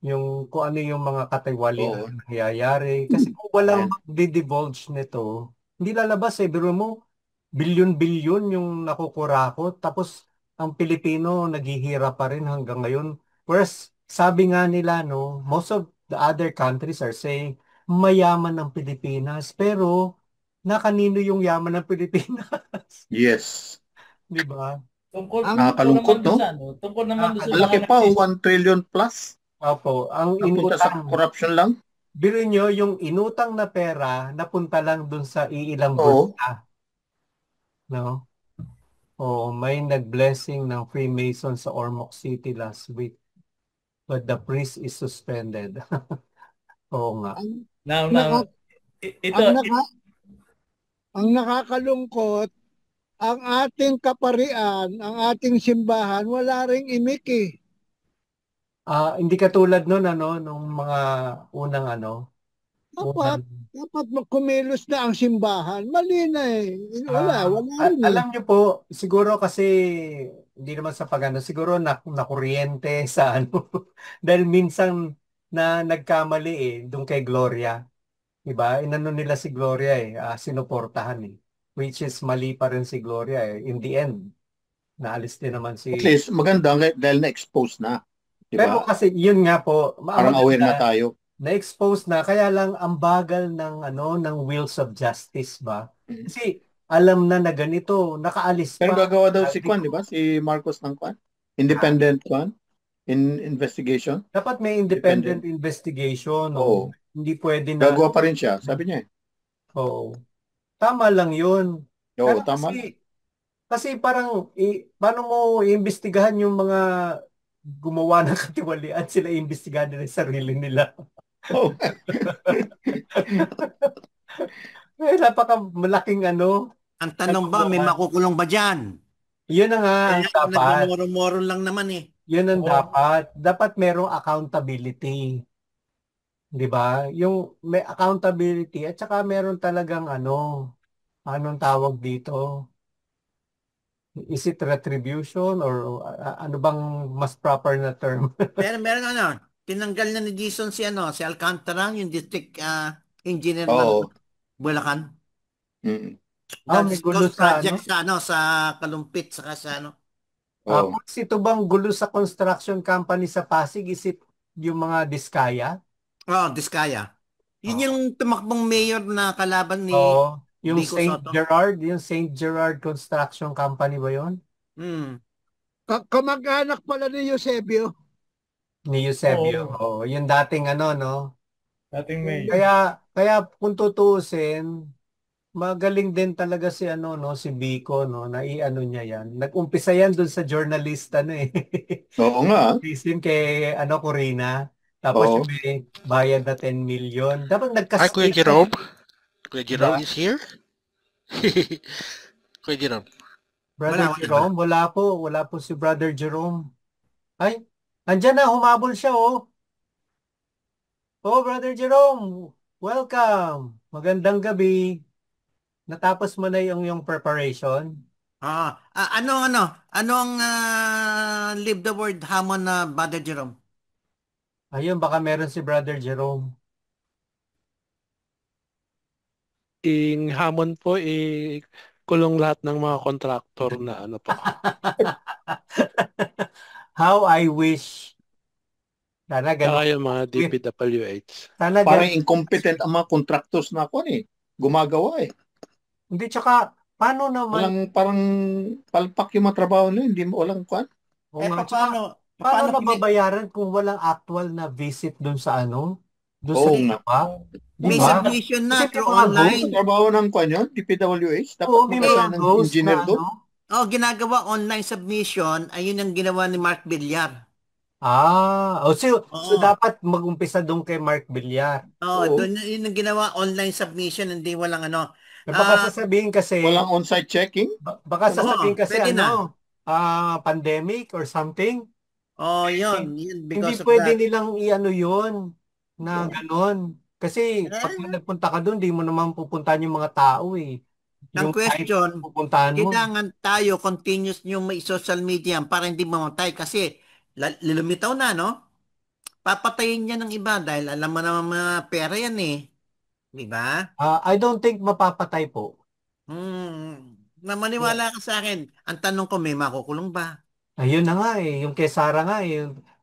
Yung kung ano yung mga katiwalian na nangyayari. Kasi kung walang mag-divulge nito, hindi lalabas eh. Biro mo, bilyon-bilyon yung nakukurakot. Tapos ang Pilipino naghihirap pa rin hanggang ngayon. Whereas sabi nga nila, no, most of the other countries are saying mayaman ng Pilipinas. Pero nakanino yung yaman ng Pilipinas? Yes. Di ba? Nakakalungkot, no? Tungkol naman doon sa malaki pa, 1 trillion plus. Opo, ang napunta sa corruption lang. Biro nyo, yung inutang na pera, napunta lang dun sa iilang bulsa. No? May nag-blessing ng Freemason sa Ormoc City last week. But the priest is suspended. Oo nga. ang nakakalungkot, ang ating kaparian, ang ating simbahan, wala ring imik eh. Hindi katulad nun, nung mga unang Dapat, dapat kumilos na ang simbahan. Mali na eh. Wala rin eh. alam niyo po, siguro kasi hindi naman sa siguro nakuryente sa dahil minsan na nagkamali doon kay Gloria. Diba? Inano nila si Gloria sinuportahan which is mali pa rin si Gloria In the end, naalis din naman si... At least maganda dahil na-expose na. Diba? Pero kasi yun nga po, parang aware na tayo. Na-expose na, kaya lang ang bagal ng wheels of justice ba? Kasi alam na ganito, nakaalis Pero pa. gagawa daw si Kwan, di ba? Si Marcos ng Kwan? Independent Kwan? Investigation? Dapat may independent investigation. Oo. Hindi pwede na... Gagawa pa rin siya, sabi niya. Oo. Tama lang yun. Oo, tama. Kasi parang, paano mo iimbestigahan yung mga gumawa ng katiwalian, sila iimbestigahan nila yung sarili nila. Oh. Napaka-malaking Ang tanong ba, may makukulong ba dyan? Yun na nga ang dapat. Nagmumuro-muro lang naman eh. Yun ang dapat. Dapat merong accountability. Di ba? Yung may accountability at saka meron talagang anong tawag dito? Is it retribution or ano bang mas proper na term? meron tinanggal na ni Jason si Alcantara, yung district engineer ng Bulacan. May gulo sa project sa Kalumpit saka sa ito bang gulo sa construction company sa Pasig? Is it yung mga Diskaya? Diskaya. Yun yung tumakbong mayor na kalaban ni yung St. Gerard Construction Company ba yun? Kamag-anak pala ni Eusebio. Ni Eusebio. Yung dating Dating mayor. Kaya kung tutuusin, magaling din talaga si si Biko na niya yan. Nag-umpisa yan doon sa journalista Oo nga. Isin kay Corina. Tapos yung may bayad na 10 million. Dapat Hi, Kuya Jerome. Kuya Jerome is here? Kuya Jerome. Brother Jerome? Wala po. Wala po si Brother Jerome. Ay, andyan na. Humabol siya Brother Jerome. Welcome. Magandang gabi. Natapos mo na yung preparation? Anong leave the word hamon na Brother Jerome? Ayun, baka meron si Brother Jerome. Ing hamon po, kulong lahat ng mga kontraktor na po. How I wish. Sana Saka yung mga DPWH. Parang incompetent ang mga contractors na gumagawa Hindi, tsaka, paano naman? Parang palpak yung mga trabaho nila, hindi mo walang kwan. Paano mababayaran kung walang actual na visit doon sa doon sa iba? May submission na through online. Trabaho ng kwan yun, DPWH. Dapat may ng engineer doon. Ginagawa online submission, ayun ang ginawa ni Mark Villar. So dapat mag-umpisa doon kay Mark Villar. Doon yun ang ginawa online submission, hindi walang Baka sasabihin kasi walang on-site checking. Baka sasabihin kasi pandemic or something. Yun hindi pwede nilang yun na gano'n. Kasi pag nagpunta ka doon, di mo naman pupuntahan yung mga tao Ang question, kailangan tayo continuous yung may social media para hindi mamatay kasi lumitaw na, papatayin niya ng iba dahil alam mo naman mga pera yan di ba? I don't think mapapatay po. Maniwala ka sa akin. Ang tanong ko, may makukulong ba? Ayun na nga yung kay Sara nga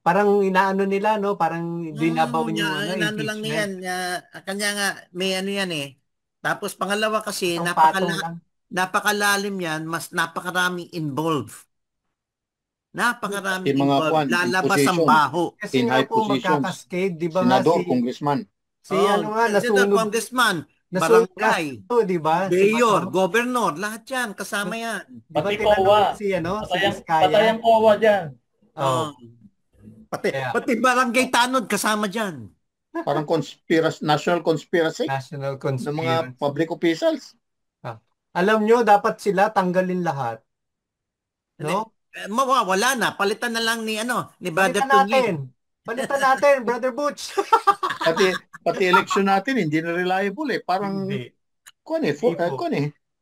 parang inaano nila parang dinabaw niyo inaano lang niyan. Kanya nga may yan Tapos pangalawa kasi napakalalim yan, mas napakaraming involved. Napakaraming involved. Lalabas ang baho. Kasi nga po magkakaskade, di ba Senador, congressman. Nasunog. Congressman, barangay, di ba? mayor, governor, lahat yan, kasama yan. Pati COA. Patay ang COA dyan. Pati barangay tanod kasama dyan. Parang national conspiracy. National conspiracy. Ng mga public officials. Alam nyo, dapat sila tanggalin lahat. No? Mawawala na. Palitan na lang ni Brother Palitan Tungyi. natin. Palitan natin, Brother Butch. Pati election natin, hindi na reliable eh. Parang,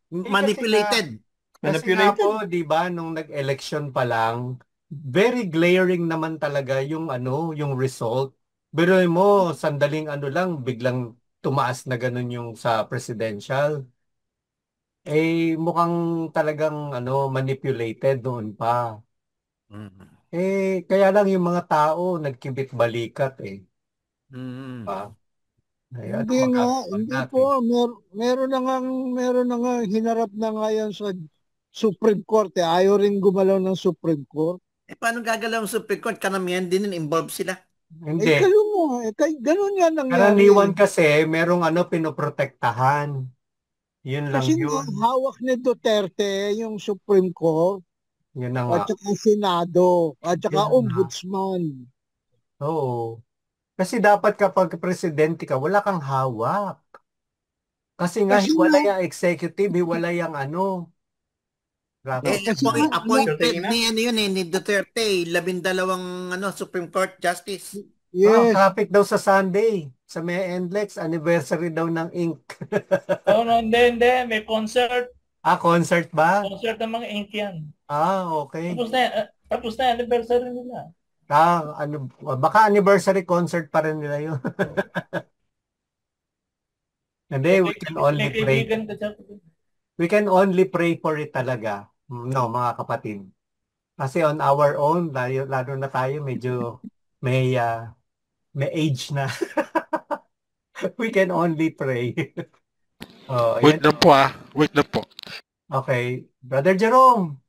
manipulated. Kasi nga po, di ba, nung nag-election pa lang, very glaring naman talaga yung yung result. Pero mo, sandaling lang, biglang tumaas na ganun yung sa presidential. Eh, mukhang talagang manipulated doon pa. Eh, kaya lang yung mga tao nagkibit-balikat eh. Hindi po. Meron na nga hinarap na nga yan sa Supreme Court eh. Ayaw rin gumalaw ng Supreme Court. Eh, paano gagalaw ang Supreme Court? Karamihan din involved sila. Hindi. Ganun nga nangyari. Karaniwan kasi, merong pinoprotektahan. Yun lang Kasi yun. hawak ni Duterte yung Supreme Court. Yun na nga. At saka Senado. At saka Ombudsman. Oo. Kasi dapat kapag presidente ka, wala kang hawak. Kasi nga, hiwalay ang executive, hiwalay ang appointed ni Duterte, 12 Supreme Court Justice. Yes. Traffic daw sa Sunday. Sa may NLEX, anniversary daw ng Ink. Hindi. May concert. Concert ba? Concert ng mga Ink yan. Okay. Tapos na anniversary nila. Baka anniversary concert pa rin nila yun. Hindi, we can only pray. We can only pray for it talaga. No, mga kapatid. Kasi on our own, lalo na tayo, medyo may age na. We can only pray. Wait na po. Okay. Brother Jerome,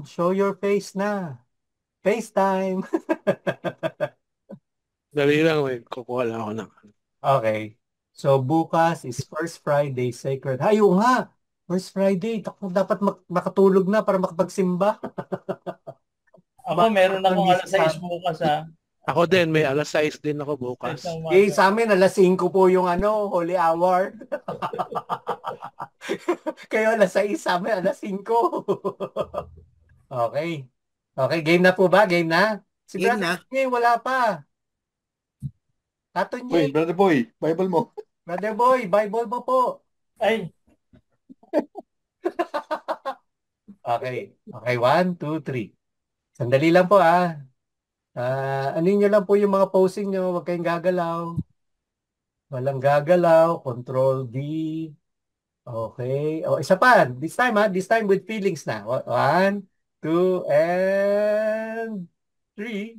show your face na. FaceTime. Dali lang, kukuha lang ako ng. Okay. So, bukas is First Friday Sacred. Ayaw nga! First Friday. Dapat makatulog na para makapagsimba. Ako, meron akong alas 6 bukas Ako din, may alas 6 din ako bukas. Sa amin, alas 5 po yung holy hour. Kayo alas 6, sa amin alas 5. Okay. Okay, game na po ba? Game na? Si Brother Nye, wala pa. Uy, Brother Boy, Bible mo. Brother Boy, Bible mo po. Ay. Okay. Okay, 1, 2, 3. Sandali lang po nyo lang po yung mga posing nyo. Huwag kayong gagalaw. Walang gagalaw. Control D. Okay. Isa pa. This time This time with feelings na. 1, 2, and 3.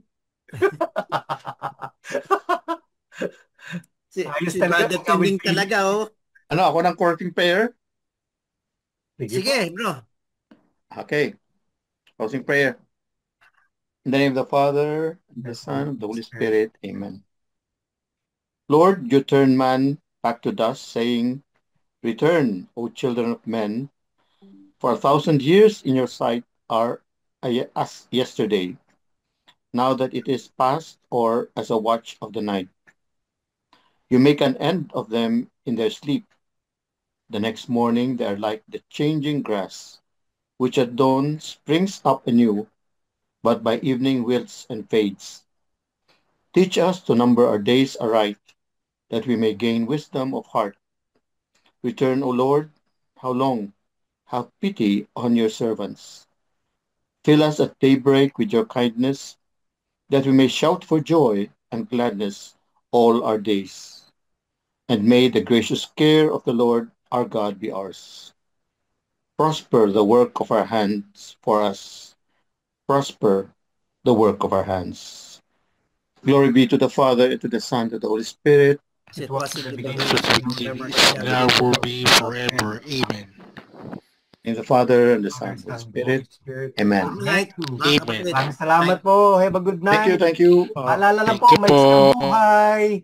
Si Brother Tungyi talaga, ako ng courting pair? Sige, bro. Okay. Closing prayer. In the name of the Father, and the Son, and the Holy Spirit. Amen. Lord, you turn man back to dust, saying, Return, O children of men, for 1,000 years in your sight are as yesterday, now that it is past, or as a watch of the night. You make an end of them in their sleep. The next morning they are like the changing grass, which at dawn springs up anew, but by evening wilts and fades. Teach us to number our days aright, that we may gain wisdom of heart. Return, O Lord, how long? Have pity on your servants. Fill us at daybreak with your kindness, that we may shout for joy and gladness all our days. And may the gracious care of the Lord our God be ours. Prosper the work of our hands for us. Prosper the work of our hands. Glory be to the Father, and to the Son, and to the Holy Spirit. It was in the beginning, now will be forever. Amen. In the Father, and the Son, and the Spirit. Amen. Amen. Salamat po. Have a good night. Thank you. Alala lang po, may isang buhay.